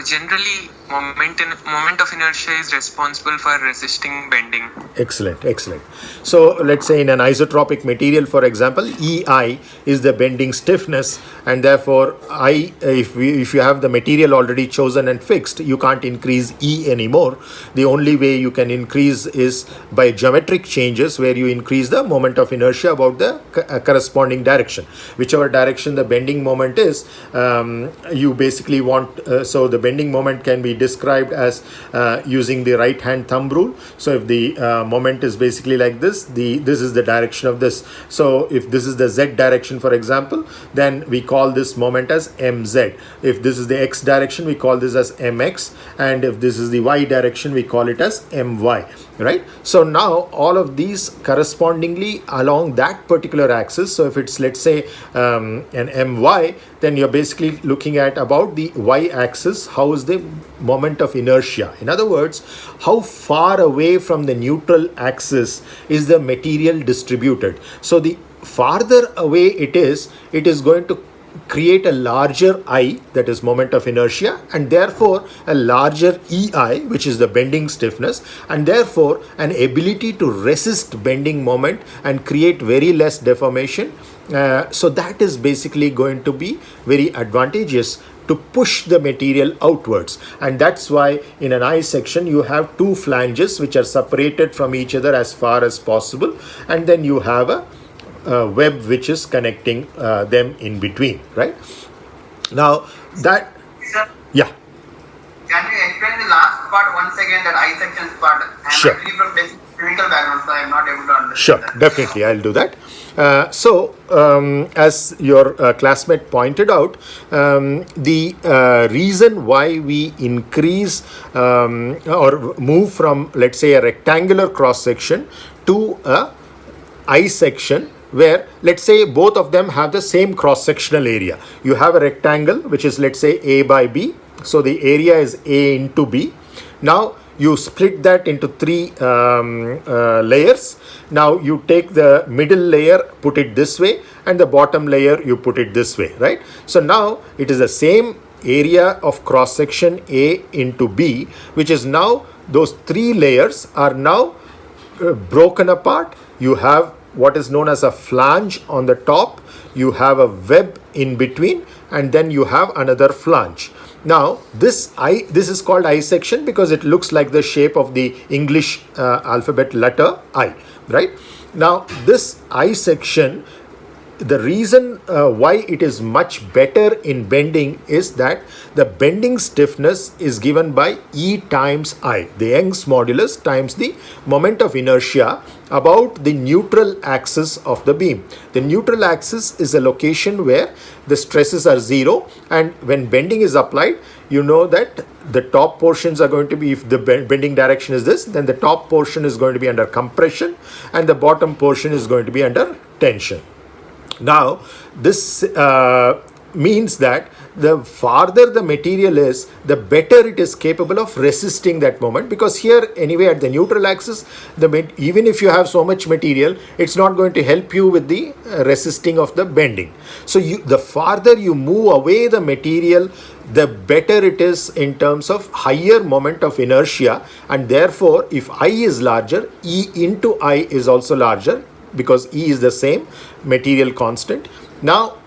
Generally, moment of inertia is responsible for resisting bending. Excellent. So let's say in an isotropic material, for example, EI is the bending stiffness, and therefore if you have the material already chosen and fixed, you can't increase E anymore. The only way you can increase is by geometric changes, where you increase the moment of inertia about the corresponding direction. Whichever direction the bending moment is, you basically want, so the bending moment can be described as using the right hand thumb rule. So if the moment is basically like this, this is the direction of this. So if this is the Z direction, for example, then we call this moment as MZ. If this is the X direction, we call this as MX, and if this is the Y direction, we call it as MY, right? So now all of these correspondingly along that particular axis. So if it's, let's say, an MY, then you're basically looking at about the Y axis, how is the moment of inertia. In other words, how far away from the neutral axis is the material distributed. So the farther away it is going to create a larger I, that is moment of inertia, and therefore a larger EI, which is the bending stiffness, and therefore an ability to resist bending moment and create very less deformation. So that is basically going to be very advantageous to push the material outwards. And that's why in an I section you have two flanges which are separated from each other as far as possible, and then you have a web which is connecting them in between, right? Now that, Sir, yeah, can you explain the last part once again, that I sections part? I'm Sure. actually from basic clinical background, so I'm not able to understand. Sure, that. definitely, I'll do that. As your classmate pointed out, the reason why we increase or move from, let's say, a rectangular cross section to a I section, where, let's say, both of them have the same cross-sectional area. You have a rectangle which is, let's say, A by B. So the area is A into B. Now you split that into three layers. Now you take the middle layer, put it this way, and the bottom layer you put it this way, right? So now it is the same area of cross-section A into B, which is now, those three layers are now broken apart. You have what is known as a flange on the top, you have a web in between, and then you have another flange. Now this is called I section because it looks like the shape of the English alphabet letter I, right? Now this I section, the reason why it is much better in bending is that the bending stiffness is given by E times I, the Young's modulus times the moment of inertia, about the neutral axis of the beam. The neutral axis is a location where the stresses are zero, and when bending is applied, you know that the top portions are going to be, if the bending direction is this, then the top portion is going to be under compression and the bottom portion is going to be under tension. Now, this means that the farther the material is, the better it is capable of resisting that moment, because here anyway at the neutral axis, even if you have so much material, it's not going to help you with the resisting of the bending. So the farther you move away the material, the better it is in terms of higher moment of inertia, and therefore if I is larger, E into I is also larger, because E is the same material constant. Now,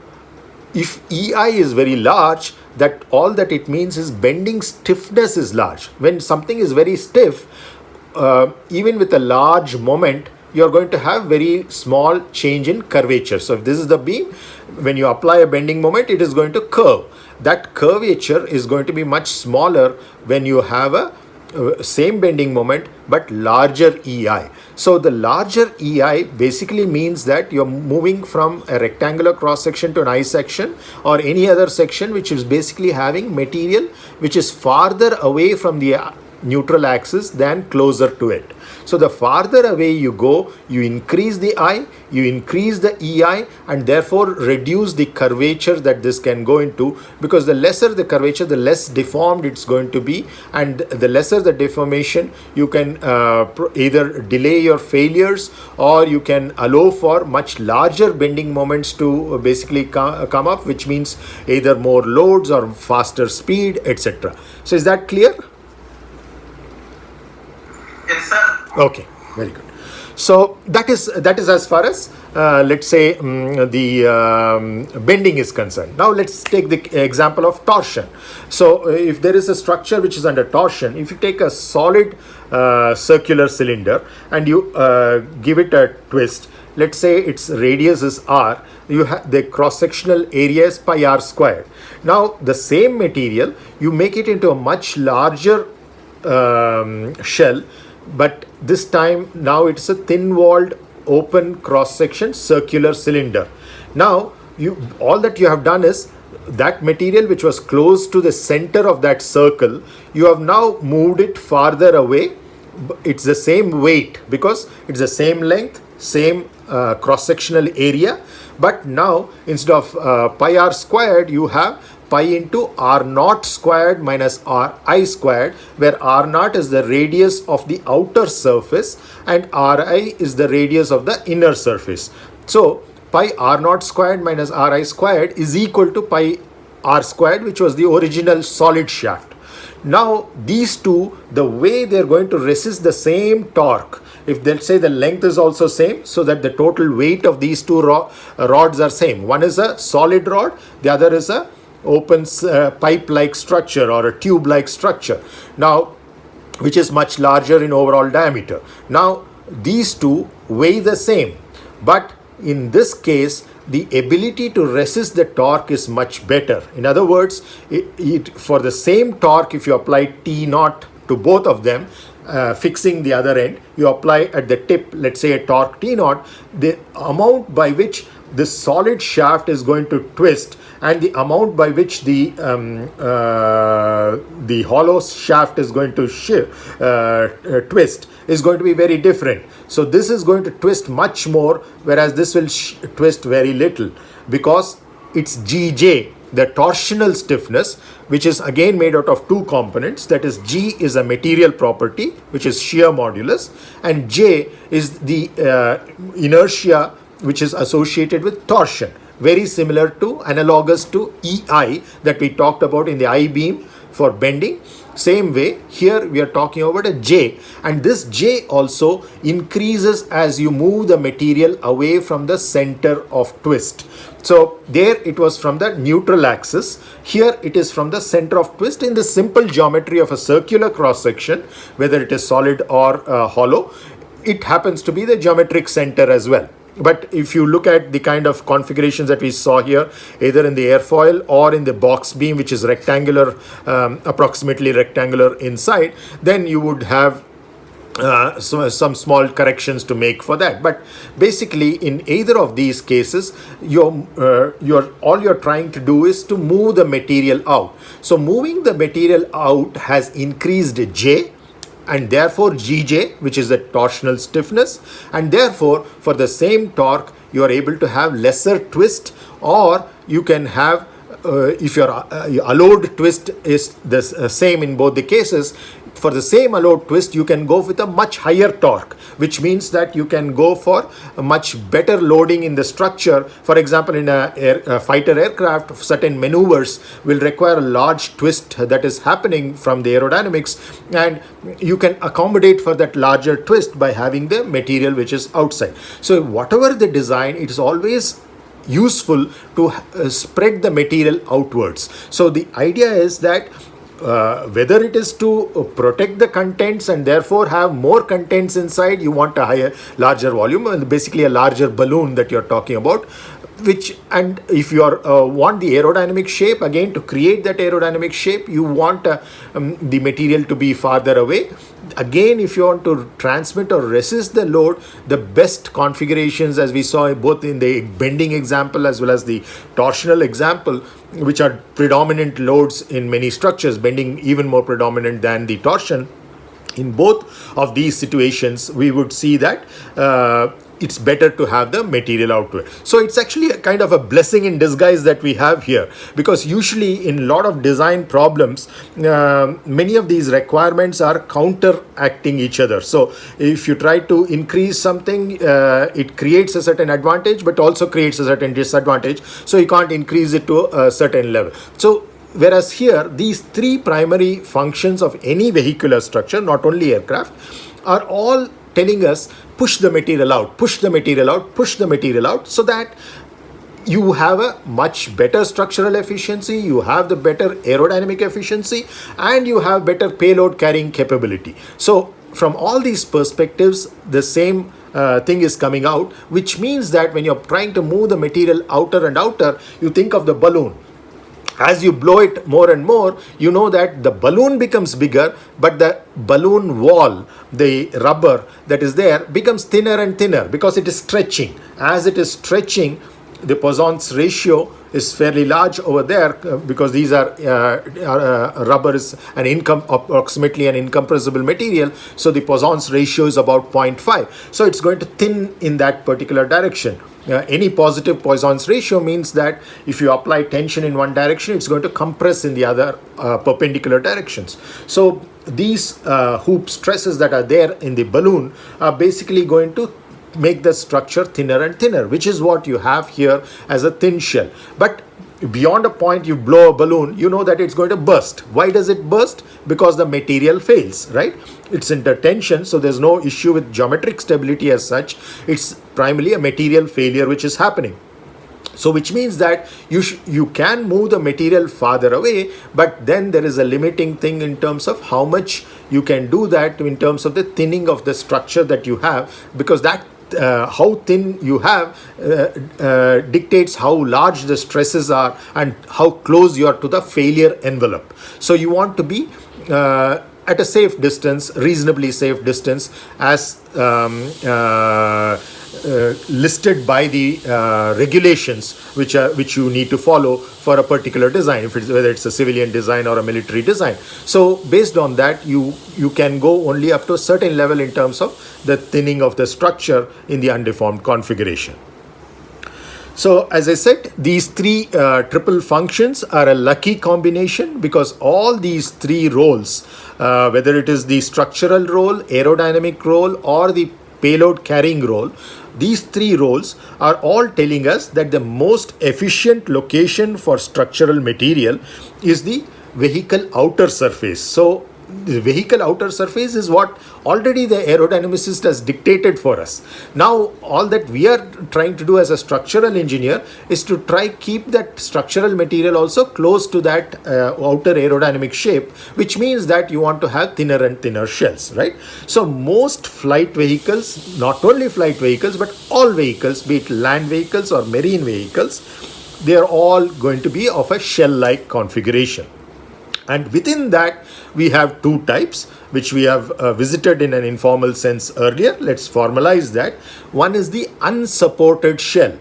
if EI is very large, that all that it means is bending stiffness is large. When something is very stiff, even with a large moment, you're going to have very small change in curvature. So if this is the beam, when you apply a bending moment, it is going to curve. That curvature is going to be much smaller when you have a same bending moment but larger EI. So the larger EI basically means that you're moving from a rectangular cross section to an I section or any other section which is basically having material which is farther away from the neutral axis than closer to it. So the farther away you go, you increase the I, you increase the EI, and therefore reduce the curvature that this can go into, because the lesser the curvature, the less deformed it's going to be, and the lesser the deformation, you can either delay your failures or you can allow for much larger bending moments to basically come up, which means either more loads or faster speed, etc. So is that clear? Yes, sir. Okay, very good. So that is as far as let's say the bending is concerned. Now let's take the example of torsion. So if there is a structure which is under torsion, if you take a solid circular cylinder and you give it a twist, let's say its radius is r, you have the cross-sectional area is pi r squared. Now the same material, you make it into a much larger shell, but this time now it's a thin-walled open cross-section circular cylinder. Now all that you have done is that material which was close to the center of that circle, you have now moved it farther away. It's the same weight because it's the same length, same cross-sectional area, but now instead of pi r squared, you have pi into r naught squared minus ri squared, where r naught is the radius of the outer surface and ri is the radius of the inner surface. So pi r naught squared minus ri squared is equal to pi r squared, which was the original solid shaft. Now these two, the way they're going to resist the same torque, if they'll say the length is also same, so that the total weight of these two rods are same. One is a solid rod, the other is a open pipe-like structure or a tube-like structure, now which is much larger in overall diameter. Now these two weigh the same, but in this case the ability to resist the torque is much better. In other words, for the same torque, if you apply T naught to both of them, fixing the other end, you apply at the tip, let's say a torque T naught, the amount by which the solid shaft is going to twist and the amount by which the hollow shaft is going to twist is going to be very different. So this is going to twist much more, whereas this will twist very little, because it's GJ, the torsional stiffness, which is again made out of two components. That is, G is a material property, which is shear modulus, and J is the inertia which is associated with torsion, very similar to, analogous to EI that we talked about in the I-beam for bending. Same way, here we are talking about a J, and this J also increases as you move the material away from the center of twist. So there it was from the neutral axis, here it is from the center of twist. In the simple geometry of a circular cross section, whether it is solid or hollow, it happens to be the geometric center as well. But if you look at the kind of configurations that we saw here, either in the airfoil or in the box beam, which is rectangular, approximately rectangular inside, then you would have some small corrections to make for that. But basically, in either of these cases, all you're trying to do is to move the material out. So moving the material out has increased J, and therefore Gj, which is the torsional stiffness, and therefore for the same torque you are able to have lesser twist, or you can have if your allowed twist is the same in both the cases. For the same allowed twist, you can go with a much higher torque, which means that you can go for a much better loading in the structure. For example, in a fighter aircraft, certain maneuvers will require a large twist that is happening from the aerodynamics, and you can accommodate for that larger twist by having the material which is outside. So whatever the design, it is always useful to spread the material outwards. So the idea is that whether it is to protect the contents and therefore have more contents inside, you want a larger volume, and basically a larger balloon that you're talking about. And if you want the aerodynamic shape, again, to create that aerodynamic shape, you want the material to be farther away. Again, if you want to transmit or resist the load, the best configurations, as we saw both in the bending example as well as the torsional example, which are predominant loads in many structures, bending even more predominant than the torsion. In both of these situations, we would see that it's better to have the material outward. So it's actually a kind of a blessing in disguise that we have here, because usually in a lot of design problems, many of these requirements are counteracting each other. So if you try to increase something, it creates a certain advantage but also creates a certain disadvantage. So you can't increase it to a certain level. So whereas here, these three primary functions of any vehicular structure, not only aircraft, are all telling us push the material out, push the material out, push the material out, so that you have a much better structural efficiency, you have the better aerodynamic efficiency, and you have better payload carrying capability. So from all these perspectives, the same thing is coming out, which means that when you're trying to move the material outer and outer, you think of the balloon. As you blow it more and more, you know that the balloon becomes bigger, but the balloon wall, the rubber that is there, becomes thinner and thinner because it is stretching. As it is stretching, the Poisson's ratio is fairly large over there because these are rubber is approximately an incompressible material. So the Poisson's ratio is about 0.5. So it's going to thin in that particular direction. Any positive Poisson's ratio means that if you apply tension in one direction, it's going to compress in the other perpendicular directions. So these hoop stresses that are there in the balloon are basically going to make the structure thinner and thinner, which is what you have here as a thin shell. But beyond a point, you blow a balloon, you know that it's going to burst. Why does it burst? Because the material fails, right? It's under tension, so there's no issue with geometric stability as such. It's primarily a material failure which is happening. So which means that you can move the material farther away, but then there is a limiting thing in terms of how much you can do that in terms of the thinning of the structure that you have, because that how thin you have dictates how large the stresses are and how close you are to the failure envelope. So you want to be at a safe distance, reasonably safe distance, as listed by the regulations which you need to follow for a particular design, whether it's a civilian design or a military design. So based on that, you can go only up to a certain level in terms of the thinning of the structure in the undeformed configuration. So as I said, these three triple functions are a lucky combination, because all these three roles, whether it is the structural role, aerodynamic role, or the payload carrying role, these three roles are all telling us that the most efficient location for structural material is the vehicle outer surface. So the vehicle outer surface is what already the aerodynamicist has dictated for us. Now all that we are trying to do as a structural engineer is to try keep that structural material also close to that outer aerodynamic shape, which means that you want to have thinner and thinner shells, right? So most flight vehicles, not only flight vehicles but all vehicles, be it land vehicles or marine vehicles, they are all going to be of a shell-like configuration. And within that, we have two types, which we have visited in an informal sense earlier. Let's formalize that. One is the unsupported shell,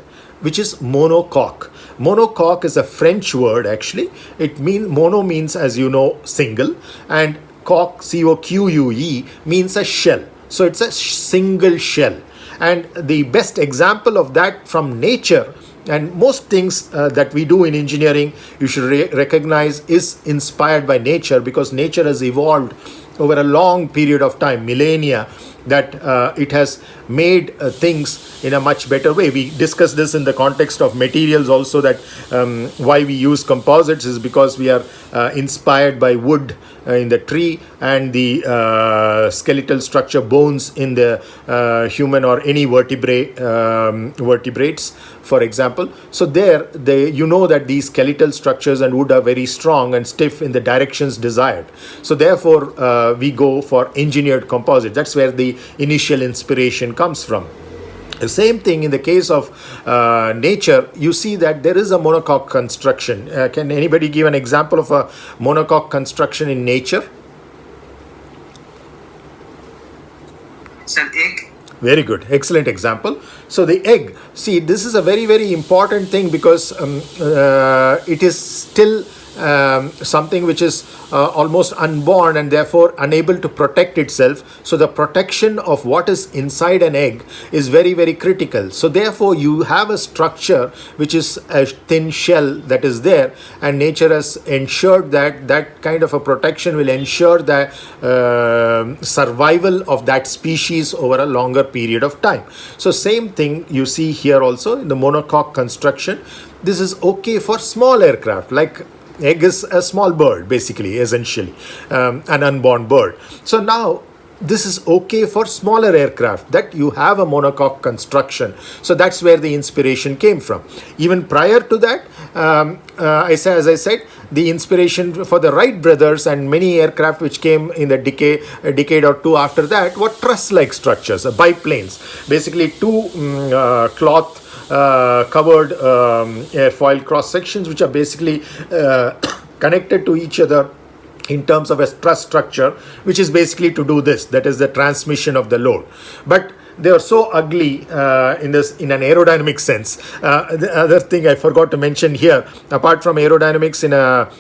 which is monocoque. Monocoque is a French word actually. It means, mono means, as you know, single, and coque, C-O-Q-U-E, means a shell. So it's a single shell. And the best example of that from nature, and most things that we do in engineering, you should recognize, is inspired by nature, because nature has evolved over a long period of time, millennia, that it has made things in a much better way. We discussed this in the context of materials also, that why we use composites is because we are inspired by wood in the tree, and the skeletal structure, bones in the human or any vertebrates, for example. So there, you know that these skeletal structures and wood are very strong and stiff in the directions desired. So therefore, we go for engineered composite. That's where the initial inspiration comes from. The same thing in the case of nature, you see that there is a monocoque construction. Can anybody give an example of a monocoque construction in nature? It's an egg. Very good. Excellent example. So the egg, see, this is a very, very important thing, because it is still something which is almost unborn and therefore unable to protect itself. So the protection of what is inside an egg is very, very critical. So therefore you have a structure which is a thin shell that is there, and nature has ensured that that kind of a protection will ensure the survival of that species over a longer period of time. So same thing you see here also in the monocoque construction. This is okay for small aircraft, like egg is a small bird, basically, essentially, an unborn bird. So now this is okay for smaller aircraft, that you have a monocoque construction. So that's where the inspiration came from. Even prior to that, as I said, the inspiration for the Wright brothers and many aircraft which came in the a decade or two after that were truss-like structures, biplanes, basically two cloth covered airfoil cross sections, which are basically connected to each other in terms of a truss structure, which is basically to do this, that is the transmission of the load. But they are so ugly in an aerodynamic sense. The other thing I forgot to mention here, apart from aerodynamics in a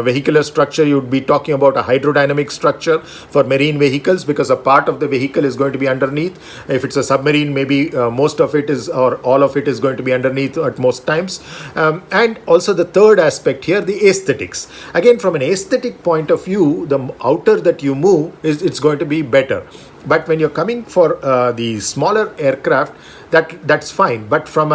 vehicular structure, you would be talking about a hydrodynamic structure for marine vehicles, because a part of the vehicle is going to be underneath. If it's a submarine, maybe most of it is, or all of it is going to be underneath at most times. And also the third aspect here, the aesthetics. Again, from an aesthetic point of view, the outer that you move it's going to be better. But when you're coming for the smaller aircraft, that's fine. But from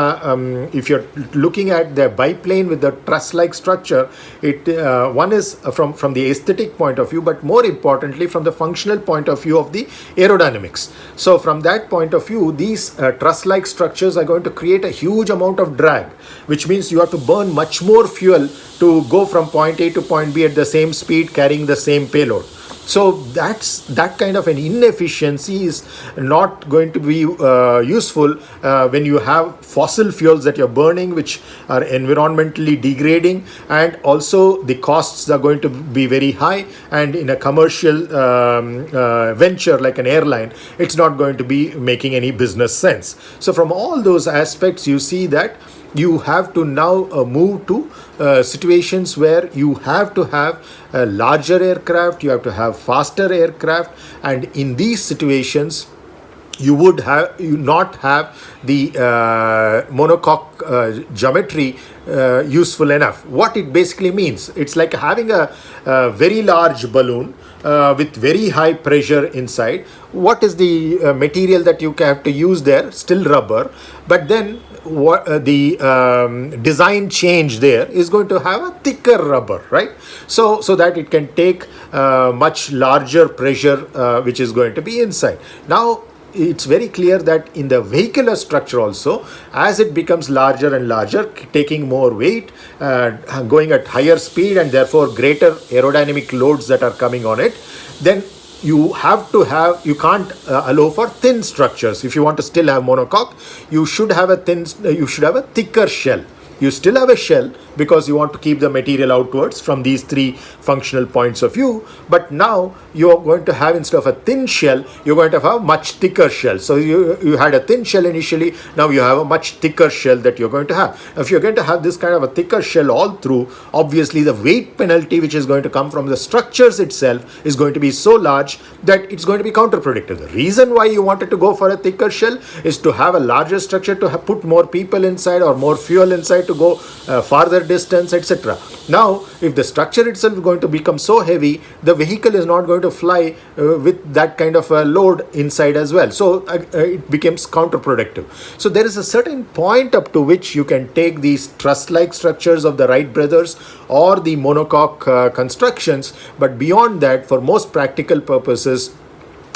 if you're looking at the biplane with the truss-like structure, one is from the aesthetic point of view, but more importantly from the functional point of view of the aerodynamics. So from that point of view, these truss-like structures are going to create a huge amount of drag, which means you have to burn much more fuel to go from point A to point B at the same speed, carrying the same payload. So that kind of an inefficiency is not going to be useful when you have fossil fuels that you're burning, which are environmentally degrading, and also the costs are going to be very high, and in a commercial venture like an airline, it's not going to be making any business sense. So from all those aspects, you see that you have to now move to situations where you have to have a larger aircraft, you have to have faster aircraft, and in these situations you would not have the monocoque geometry useful enough. What it basically means, it's like having a very large balloon with very high pressure inside. What is the material that you have to use there? Still rubber, but then the design change there is going to have a thicker rubber, right? So that it can take much larger pressure which is going to be inside. Now it's very clear that in the vehicular structure also, as it becomes larger and larger, taking more weight, going at higher speed, and therefore greater aerodynamic loads that are coming on it, then you can't allow for thin structures. If you want to still have monocoque, you should have a thicker shell. you still have a shell because you want to keep the material outwards from these three functional points of view. But now you are going to have, instead of a thin shell, you're going to have a much thicker shell. So you had a thin shell initially, now you have a much thicker shell that you're going to have. If you're going to have this kind of a thicker shell all through, obviously the weight penalty which is going to come from the structures itself is going to be so large that it's going to be counterproductive. The reason why you wanted to go for a thicker shell is to have a larger structure, to put more people inside or more fuel inside to go farther distance, etc. Now, if the structure itself is going to become so heavy, the vehicle is not going to fly with that kind of a load inside as well. So it becomes counterproductive. So there is a certain point up to which you can take these truss-like structures of the Wright brothers or the monocoque constructions, but beyond that, for most practical purposes,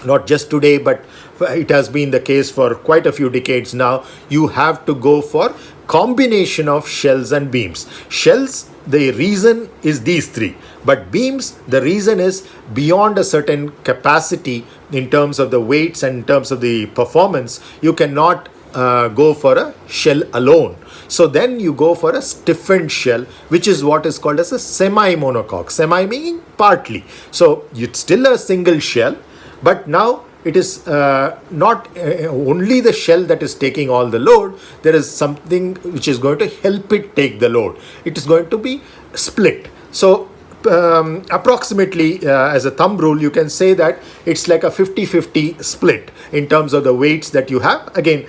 not just today, but it has been the case for quite a few decades now, you have to go for combination of shells and beams. Shells, the reason is these three, but beams, the reason is beyond a certain capacity in terms of the weights and in terms of the performance, you cannot go for a shell alone. So then you go for a stiffened shell, which is what is called as a semi-monocoque. Semi meaning partly. So it's still a single shell, but now it is not only the shell that is taking all the load. There is something which is going to help it take the load. It is going to be split. So approximately as a thumb rule, you can say that it's like a 50-50 split in terms of the weights that you have. Again,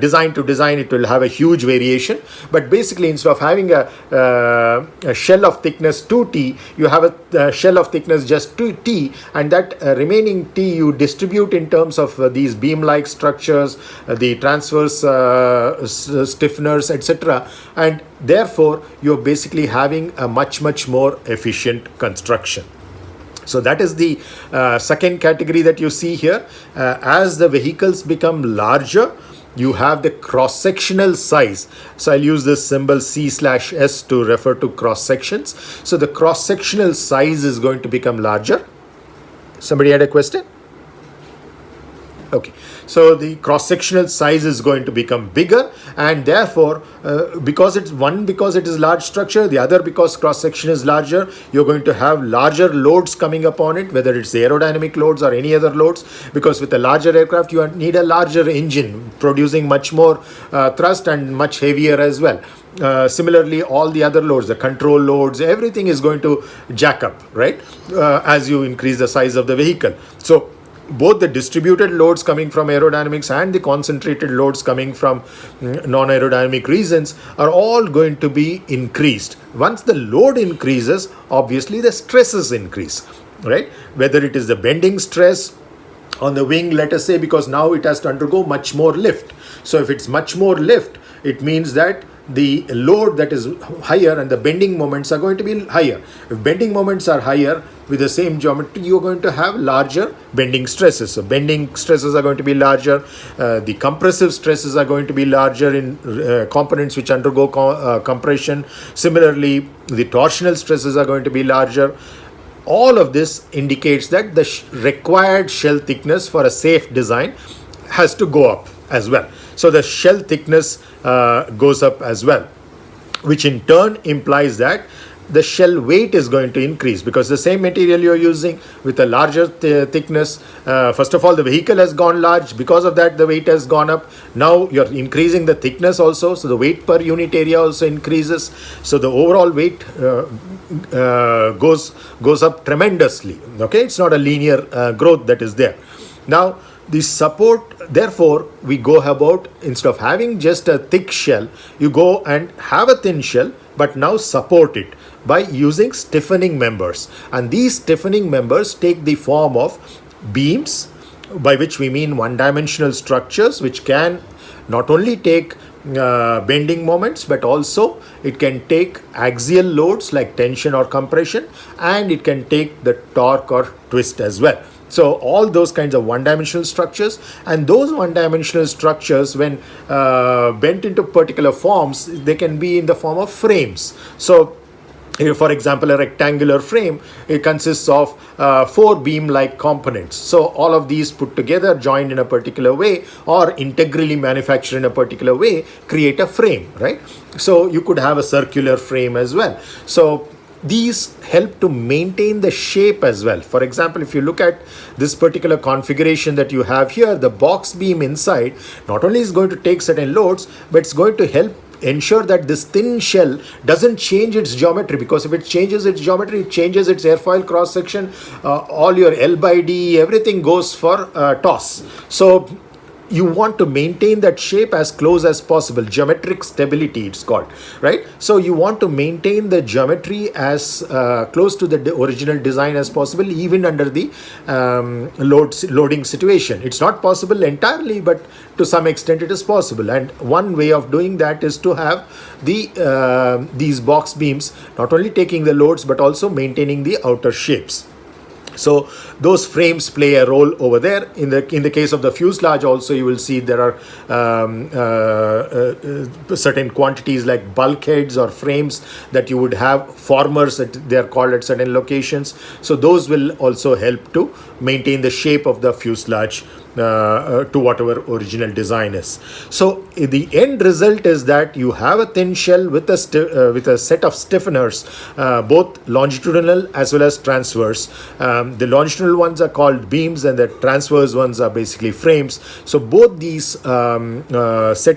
design to design, it will have a huge variation, but basically instead of having a shell of thickness 2t, you have a shell of thickness just 2t, and that remaining t you distribute in terms of these beam-like structures, the transverse stiffeners, etc., and therefore you're basically having a much more efficient construction. So that is the second category that you see here. As the vehicles become larger, you have the cross-sectional size. So I'll use this symbol C/S to refer to cross-sections. So the cross-sectional size is going to become larger. Somebody had a question? Okay, so the cross-sectional size is going to become bigger, and therefore because it is large structure, the other because cross-section is larger, you're going to have larger loads coming upon it, whether it's aerodynamic loads or any other loads, because with a larger aircraft you need a larger engine producing much more thrust and much heavier as well. Similarly, all the other loads, the control loads, everything is going to jack up, right, as you increase the size of the vehicle. So both the distributed loads coming from aerodynamics and the concentrated loads coming from non-aerodynamic reasons are all going to be increased. Once the load increases, obviously the stresses increase, right? Whether it is the bending stress on the wing, let us say, because now it has to undergo much more lift. So if it's much more lift, it means that the load that is higher and the bending moments are going to be higher. If bending moments are higher with the same geometry, you're going to have larger bending stresses. So bending stresses are going to be larger. The compressive stresses are going to be larger in components which undergo compression. Similarly, the torsional stresses are going to be larger. All of this indicates that the required shell thickness for a safe design has to go up as well. So the shell thickness goes up as well, which in turn implies that the shell weight is going to increase, because the same material you're using with a larger thickness, first of all the vehicle has gone large, because of that the weight has gone up. Now you're increasing the thickness also, so the weight per unit area also increases, so the overall weight goes up tremendously. Okay, it's not a linear growth that is there. Now the support, therefore we go about, instead of having just a thick shell, you go and have a thin shell, but now support it by using stiffening members. And these stiffening members take the form of beams, by which we mean one-dimensional structures which can not only take bending moments, but also it can take axial loads like tension or compression, and it can take the torque or twist as well. So all those kinds of one-dimensional structures, and those one-dimensional structures, when bent into particular forms, they can be in the form of frames. So For example, a rectangular frame, it consists of 4 beam-like components. So all of these put together, joined in a particular way, or integrally manufactured in a particular way, create a frame, right? So you could have a circular frame as well. So these help to maintain the shape as well. For example, if you look at this particular configuration that you have here, the box beam inside not only is going to take certain loads, but it's going to help ensure that this thin shell doesn't change its geometry, because if it changes its geometry, it changes its airfoil cross section, all your L by D, everything goes for toss. So you want to maintain that shape as close as possible. Geometric stability, it's called, right? So you want to maintain the geometry as close to the original design as possible, even under the loading situation. It's not possible entirely, but to some extent it is possible. And one way of doing that is to have these box beams not only taking the loads but also maintaining the outer shapes. So those frames play a role over there. In the case of the fuselage also, you will see there are certain quantities like bulkheads or frames that you would have, formers that they are called at certain locations. So those will also help to maintain the shape of the fuselage to whatever original design is. So the end result is that you have a thin shell with a set of stiffeners, both longitudinal as well as transverse. The longitudinal ones are called beams and the transverse ones are basically frames. So both these set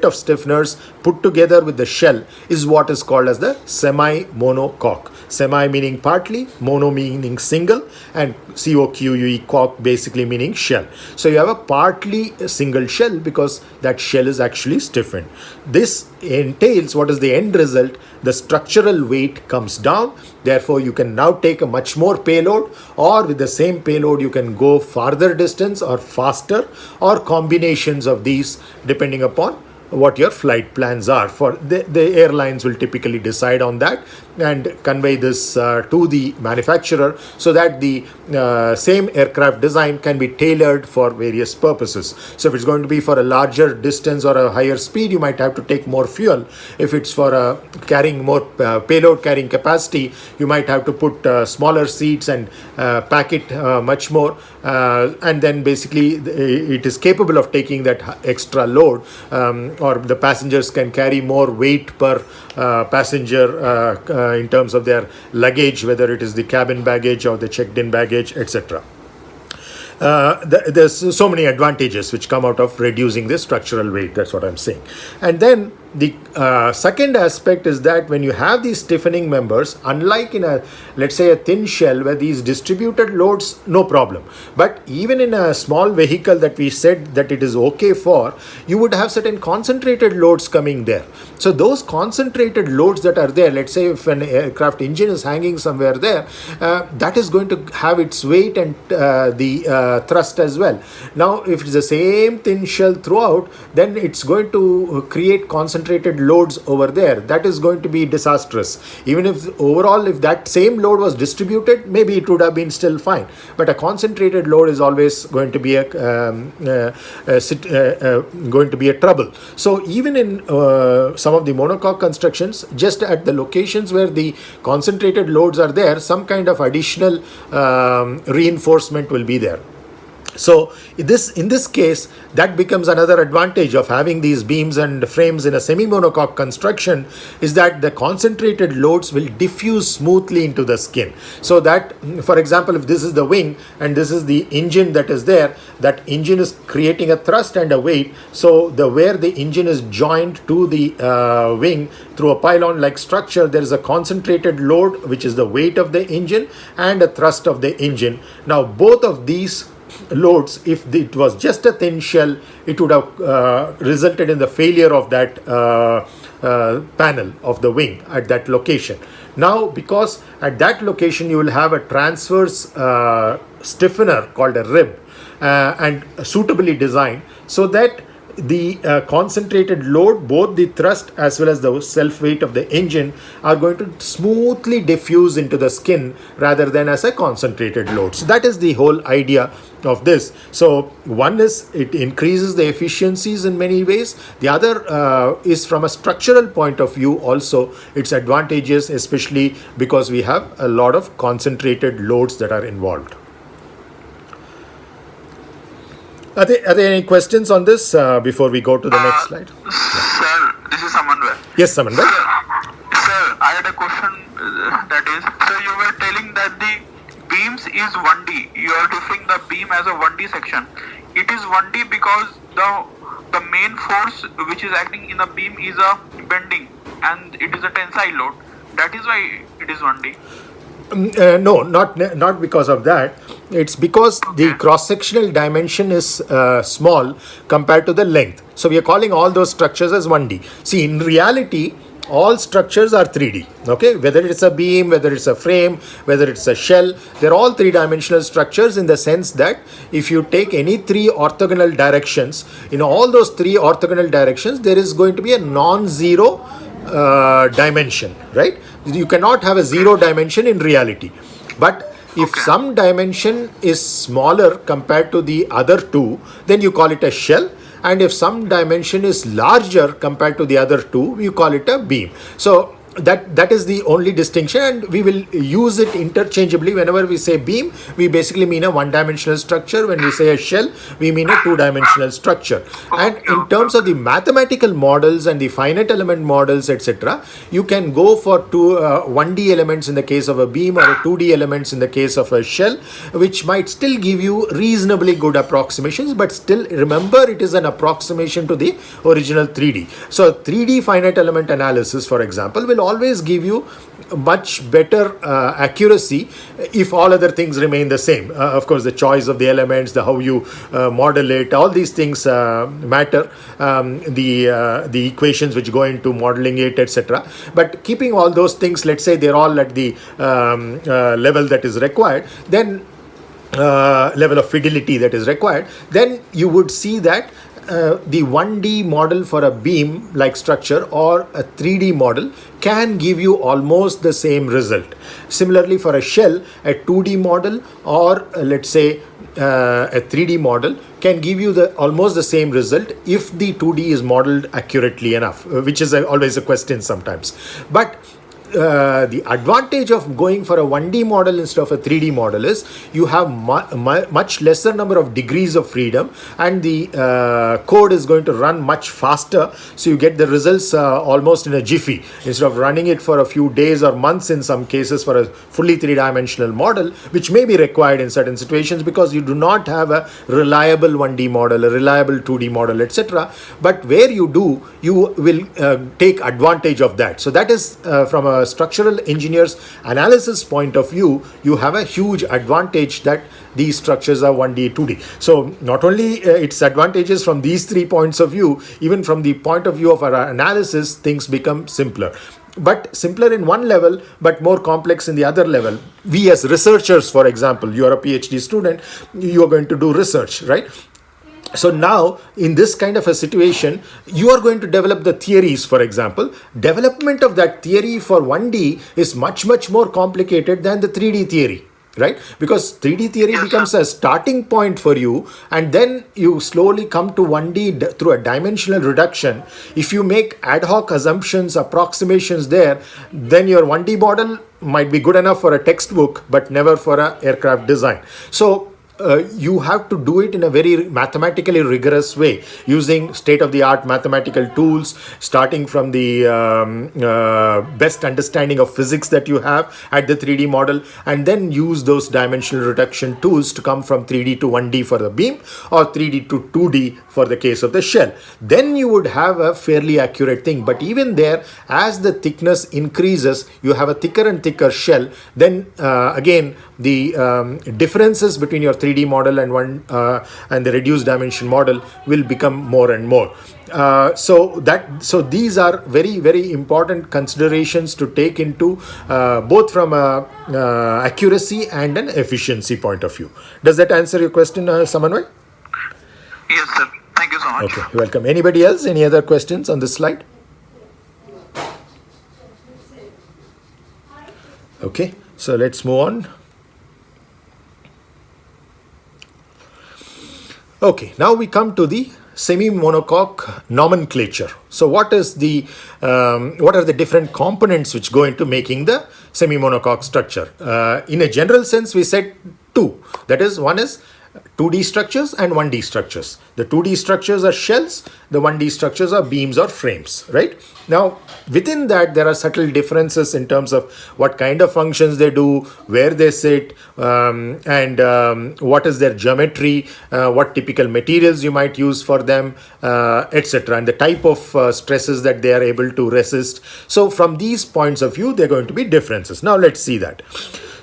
of stiffeners put together with the shell is what is called as the semi-monocoque. Semi meaning partly, mono meaning single, and COQUE, coque, basically meaning shell. So you have a partly single shell because that shell is actually stiffened. This entails, what is the end result? The structural weight comes down. Therefore, you can now take a much more payload, or with the same payload, you can go farther distance or faster, or combinations of these depending upon what your flight plans are. For the airlines will typically decide on that and convey this to the manufacturer so that the same aircraft design can be tailored for various purposes. So if it's going to be for a larger distance or a higher speed, you might have to take more fuel. If it's for carrying more payload carrying capacity, you might have to put smaller seats and pack it much more, and then basically it is capable of taking that extra load, or the passengers can carry more weight per passenger in terms of their luggage, whether it is the cabin baggage or the checked-in baggage, etc. There's so many advantages which come out of reducing the structural weight. That's what I'm saying. And then the second aspect is that when you have these stiffening members, unlike in a, let's say, a thin shell where these distributed loads, no problem. But even in a small vehicle that we said that it is okay for, you would have certain concentrated loads coming there. So those concentrated loads that are there, let's say if an aircraft engine is hanging somewhere there, that is going to have its weight and the thrust as well. Now, if it's the same thin shell throughout, then it's going to create concentrated loads over there. That is going to be disastrous. Even if overall, if that same load was distributed, maybe it would have been still fine. But a concentrated load is always going to be a trouble. So even in some of the monocoque constructions, just at the locations where the concentrated loads are there, some kind of additional reinforcement will be there. So in this case, that becomes another advantage of having these beams and frames in a semi-monocoque construction, is that the concentrated loads will diffuse smoothly into the skin. So that, for example, if this is the wing and this is the engine that is there, that engine is creating a thrust and a weight. So where the engine is joined to the wing through a pylon-like structure, there is a concentrated load, which is the weight of the engine, and a thrust of the engine. Now, both of these loads, if it was just a thin shell, it would have resulted in the failure of that panel of the wing at that location. Now, because at that location you will have a transverse stiffener called a rib and suitably designed, so that the concentrated load, both the thrust as well as the self weight of the engine, are going to smoothly diffuse into the skin rather than as a concentrated load. So that is the whole idea of this. So one is it increases the efficiencies in many ways. The other is from a structural point of view also its advantages, especially because we have a lot of concentrated loads that are involved. Are there any questions on this before we go to the next slide? Sir, this is Samanway. Yes, Samanway. Sir, I had a question that is, so you were telling that the beams is 1D. You are defining the beam as a 1D section. It is 1D because the main force which is acting in the beam is a bending and it is a tensile load. That is why it is 1D. No, not because of that. It's because the cross-sectional dimension is small compared to the length. So we are calling all those structures as 1D. See, in reality, all structures are 3D. Okay, whether it's a beam, whether it's a frame, whether it's a shell, they're all three-dimensional structures in the sense that if you take any three orthogonal directions, in all those three orthogonal directions, there is going to be a non-zero dimension, right? You cannot have a zero dimension in reality. But if some dimension is smaller compared to the other two, then you call it a shell. And if some dimension is larger compared to the other two, you call it a beam. So that is the only distinction, and we will use it interchangeably. Whenever we say beam, we basically mean a one-dimensional structure. When we say a shell, we mean a two-dimensional structure. And in terms of the mathematical models and the finite element models, etc., you can go for 1D elements in the case of a beam or a 2D elements in the case of a shell, which might still give you reasonably good approximations, but still remember it is an approximation to the original 3D. So 3D finite element analysis, for example, will always give you much better accuracy if all other things remain the same. Of course, the choice of the elements, the how you model it, all these things matter. The equations which go into modeling it, etc. But keeping all those things, let's say they're all at the level that is required, then level of fidelity that is required, then you would see that the 1D model for a beam like structure or a 3D model can give you almost the same result. Similarly, for a shell, a 2D model or let's say a 3D model can give you almost the same result if the 2D is modeled accurately enough, which is always a question sometimes. But the advantage of going for a 1D model instead of a 3D model is you have much lesser number of degrees of freedom, and the code is going to run much faster, so you get the results almost in a jiffy instead of running it for a few days or months in some cases for a fully three-dimensional model, which may be required in certain situations because you do not have a reliable 1D model, a reliable 2D model, etc. But where you do, you will take advantage of that. So that is from a structural engineer's analysis point of view, you have a huge advantage that these structures are 1D, 2D. So not only its advantages from these 3 points of view, even from the point of view of our analysis, things become simpler. But simpler in one level, but more complex in the other level. We as researchers, for example, you are a PhD student, you are going to do research, right? So now, in this kind of a situation, you are going to develop the theories, for example. Development of that theory for 1D is much, much more complicated than the 3D theory, right? Because 3D theory becomes a starting point for you, and then you slowly come to 1D through a dimensional reduction. If you make ad hoc assumptions, approximations there, then your 1D model might be good enough for a textbook, but never for an aircraft design. So you have to do it in a very mathematically rigorous way, using state-of-the-art mathematical tools, starting from the best understanding of physics that you have at the 3D model, and then use those dimensional reduction tools to come from 3D to 1D for the beam or 3D to 2D for the case of the shell. Then you would have a fairly accurate thing. But even there, as the thickness increases, you have a thicker and thicker shell. Then again, the differences between your 3D model and the reduced dimension model will become more and more. So these are very, very important considerations to take into both from accuracy and an efficiency point of view. Does that answer your question, Samanway? Yes, sir. Thank you so much. Okay, welcome. Anybody else? Any other questions on this slide? Okay, so let's move on. Okay, now we come to the semi-monocoque nomenclature. So what are the different components which go into making the semi-monocoque structure? In a general sense, we said two. That is, one is 2D structures and 1D structures. The 2D structures are shells, the 1D structures are beams or frames, right? Now, within that, there are subtle differences in terms of what kind of functions they do, where they sit, and what is their geometry, what typical materials you might use for them, etc., and the type of stresses that they are able to resist. So, from these points of view, there are going to be differences. Now, let's see that.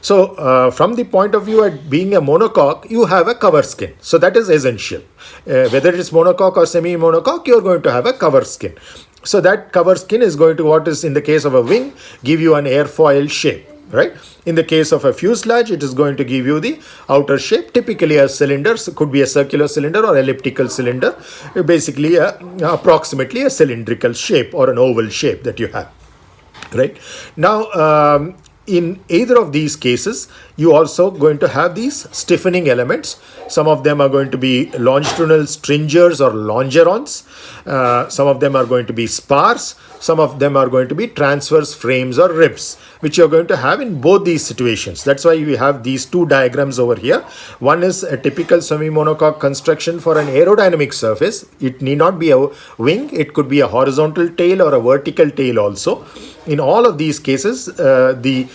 So, from the point of view at being a monocoque, you have a cover skin. So, that is essential. Whether it is monocoque or semi-monocoque, you are going to have a cover skin. So, that cover skin is going to, what is in the case of a wing, give you an airfoil shape, right? In the case of a fuselage, it is going to give you the outer shape, typically a cylinder, so could be a circular cylinder or elliptical cylinder, basically approximately a cylindrical shape or an oval shape that you have, right? Now, in either of these cases, you also going to have these stiffening elements. Some of them are going to be longitudinal stringers or longerons. Some of them are going to be spars. Some of them are going to be transverse frames or ribs, which you're going to have in both these situations. That's why we have these two diagrams over here. One is a typical semi-monocoque construction for an aerodynamic surface. It need not be a wing. It could be a horizontal tail or a vertical tail also. In all of these cases, the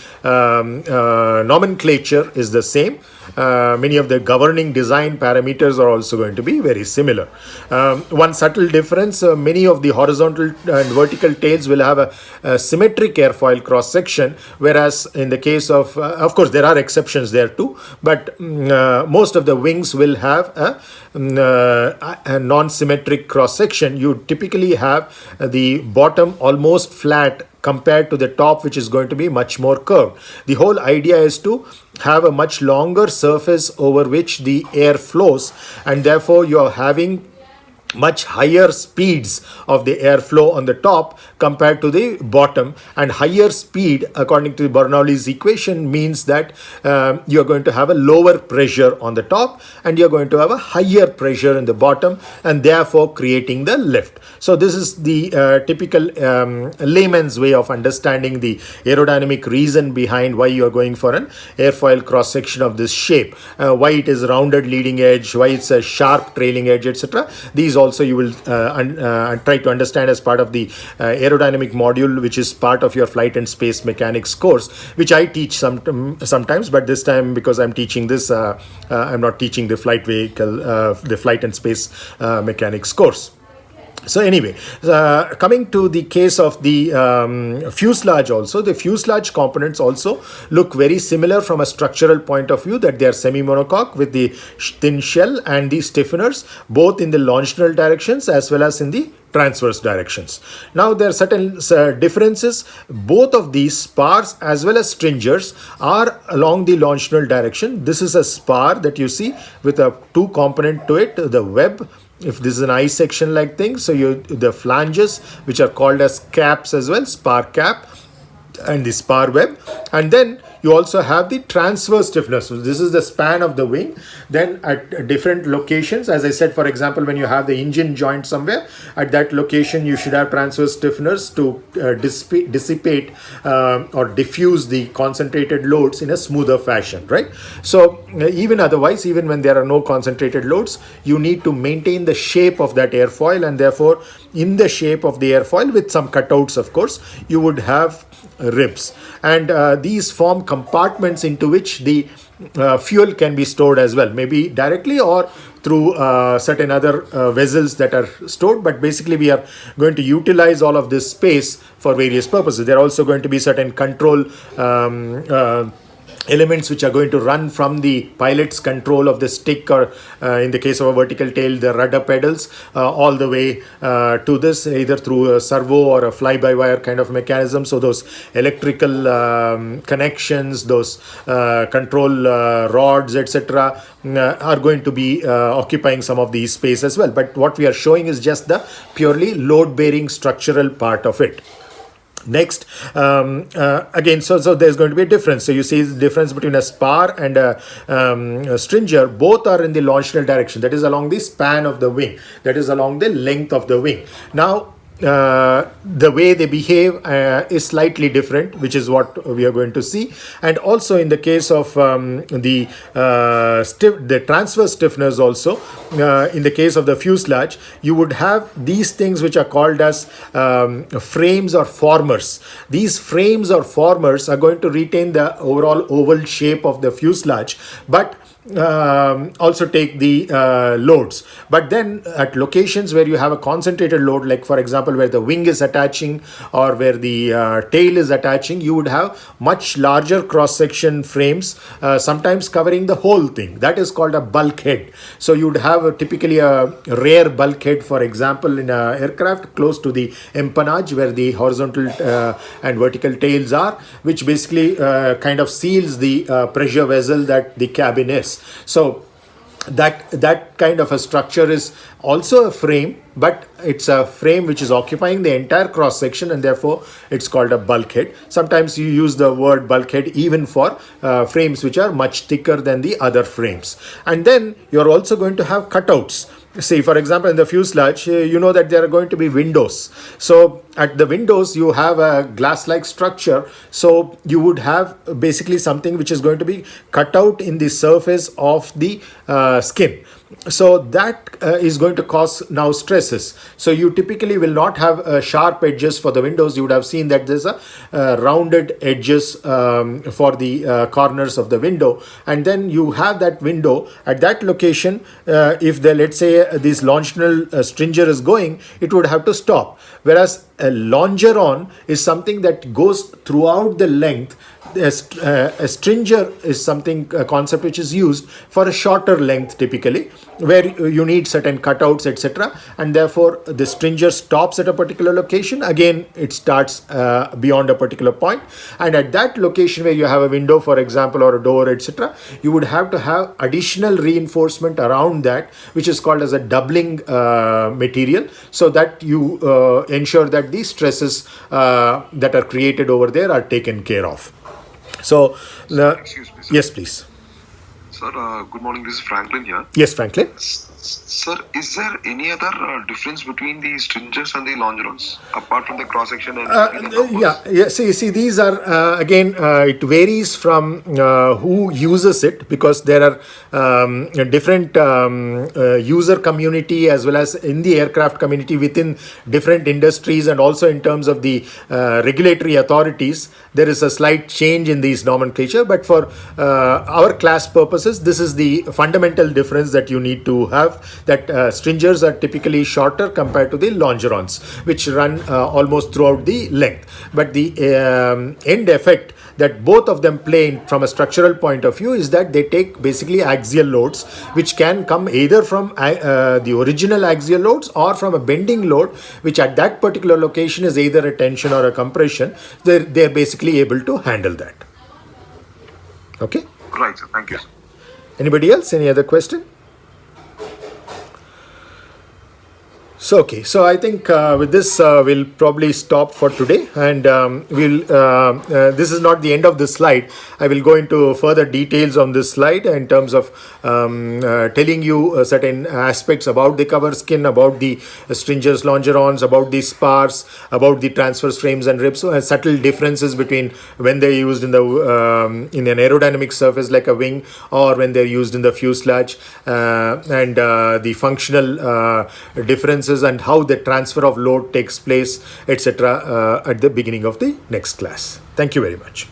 nomenclature is the same. Many of the governing design parameters are also going to be very similar. One subtle difference, many of the horizontal and vertical tails will have a symmetric airfoil cross section, whereas in the case of course there are exceptions there too, but most of the wings will have a non-symmetric cross section. You typically have the bottom almost flat compared to the top, which is going to be much more curved. The whole idea is to have a much longer surface over which the air flows, and therefore you are having much higher speeds of the airflow on the top compared to the bottom, and higher speed according to Bernoulli's equation means that you're going to have a lower pressure on the top and you're going to have a higher pressure in the bottom, and therefore creating the lift. So this is the typical layman's way of understanding the aerodynamic reason behind why you're going for an airfoil cross section of this shape, why it is rounded leading edge, why it's a sharp trailing edge, etc. These also you will try to understand as part of the aerodynamic module, which is part of your flight and space mechanics course, which I teach sometimes, but this time because I'm teaching this, I'm not teaching the flight and space mechanics course. So anyway, coming to the case of the fuselage also, the fuselage components also look very similar from a structural point of view, that they are semi-monocoque with the thin shell and the stiffeners, both in the longitudinal directions as well as in the transverse directions. Now there are certain differences. Both of these spars as well as stringers are along the longitudinal direction. This is a spar that you see with a two component to it, the web. If this is an I section like thing, so the flanges, which are called as caps as well, spar cap and the spar web, and then you also have the transverse stiffness. So this is the span of the wing. Then at different locations, as I said, for example, when you have the engine joint somewhere, at that location you should have transverse stiffeners to dissipate or diffuse the concentrated loads in a smoother fashion, right? So even otherwise, even when there are no concentrated loads, you need to maintain the shape of that airfoil, and therefore in the shape of the airfoil with some cutouts, of course, you would have ribs, and these form compartments into which the fuel can be stored as well, maybe directly or through certain other vessels that are stored, but basically we are going to utilize all of this space for various purposes. There are also going to be certain control elements which are going to run from the pilot's control of the stick, or in the case of a vertical tail, the rudder pedals, all the way to this, either through a servo or a fly-by-wire kind of mechanism. So those electrical connections, those control rods, etc., are going to be occupying some of these space as well. But what we are showing is just the purely load-bearing structural part of it. Next, again, so there's going to be a difference. So you see the difference between a spar and a stringer. Both are in the longitudinal direction, that is along the span of the wing, that is along the length of the wing. Now, the way they behave is slightly different, which is what we are going to see. And also in the case of the transverse stiffeners also, in the case of the fuselage, you would have these things which are called as frames or formers. These frames or formers are going to retain the overall oval shape of the fuselage, but also take the loads. But then at locations where you have a concentrated load, like for example where the wing is attaching or where the tail is attaching, you would have much larger cross-section frames, sometimes covering the whole thing. That is called a bulkhead. So you would have typically a rear bulkhead, for example in an aircraft close to the empennage where the horizontal and vertical tails are, which basically kind of seals the pressure vessel that the cabin is. So that kind of a structure is also a frame, but it's a frame which is occupying the entire cross section, and therefore it's called a bulkhead. Sometimes you use the word bulkhead even for frames which are much thicker than the other frames. And then you're also going to have cutouts. See, for example, in the fuselage, you know that there are going to be windows. So at the windows, you have a glass-like structure. So you would have basically something which is going to be cut out in the surface of the skin. So that is going to cause now stresses. So you typically will not have sharp edges for the windows. You would have seen that there's a rounded edges for the corners of the window. And then you have that window at that location. If the, let's say, this longitudinal stringer is going, it would have to stop. Whereas a longeron is something that goes throughout the length. A stringer is something, a concept which is used for a shorter length typically, where you need certain cutouts, etc. And therefore the stringer stops at a particular location. Again, it starts beyond a particular point. And at that location where you have a window, for example, or a door, etc., you would have to have additional reinforcement around that, which is called as a doubling material, so that you ensure that the stresses that are created over there are taken care of. So, excuse me, sir. Yes, please. Sir, good morning. This is Franklin here. Yes, Franklin. Sir, is there any other difference between the stringers and the longerons apart from the cross section and yeah. See, these are again, it varies from who uses it, because there are different user community as well as in the aircraft community within different industries, and also in terms of the regulatory authorities. There is a slight change in these nomenclature, but for our class purposes, this is the fundamental difference that you need to have, that stringers are typically shorter compared to the longerons, which run almost throughout the length. But the end effect that both of them play from a structural point of view is that they take basically axial loads, which can come either from the original axial loads or from a bending load, which at that particular location is either a tension or a compression. They're basically able to handle that. Okay? Right, sir. Thank you, sir. Anybody else? Any other question? So, okay. So, I think with this, we'll probably stop for today, and this is not the end of this slide. I will go into further details on this slide in terms of telling you certain aspects about the cover skin, about the stringers, longerons, about the spars, about the transverse frames and ribs, so subtle differences between when they're used in the in an aerodynamic surface like a wing, or when they're used in the fuselage, and the functional differences and how the transfer of load takes place, etc., at the beginning of the next class. Thank you very much.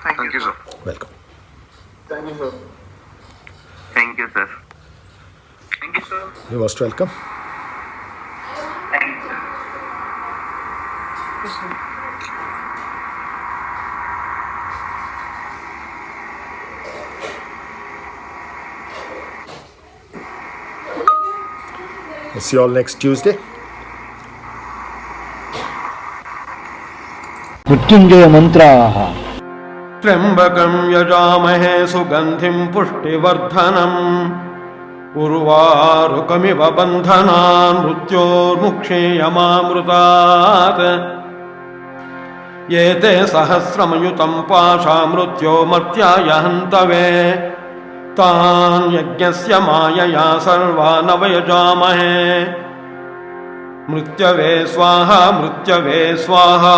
Thank you, sir. Welcome. Thank you, sir. Thank you, sir. Thank you, sir. You're most welcome. Thank you, sir. Yes, sir. See you all next Tuesday. Mrityunjay मंत्राः त्र्यंबकं यजामहे सुगंधिं पुष्टिवर्धनम् उर्वारुकमिव बन्धनान् मृत्योर्मुक्षीयमामृतात् एते सहस्रमयुतं पाशा मृत्योर्मर्त्याय हन्तवे तान् यज्ञस्य मायया सर्वान् वयजामहे मृत्यवे स्वाहा मृत्यवे स्वाहा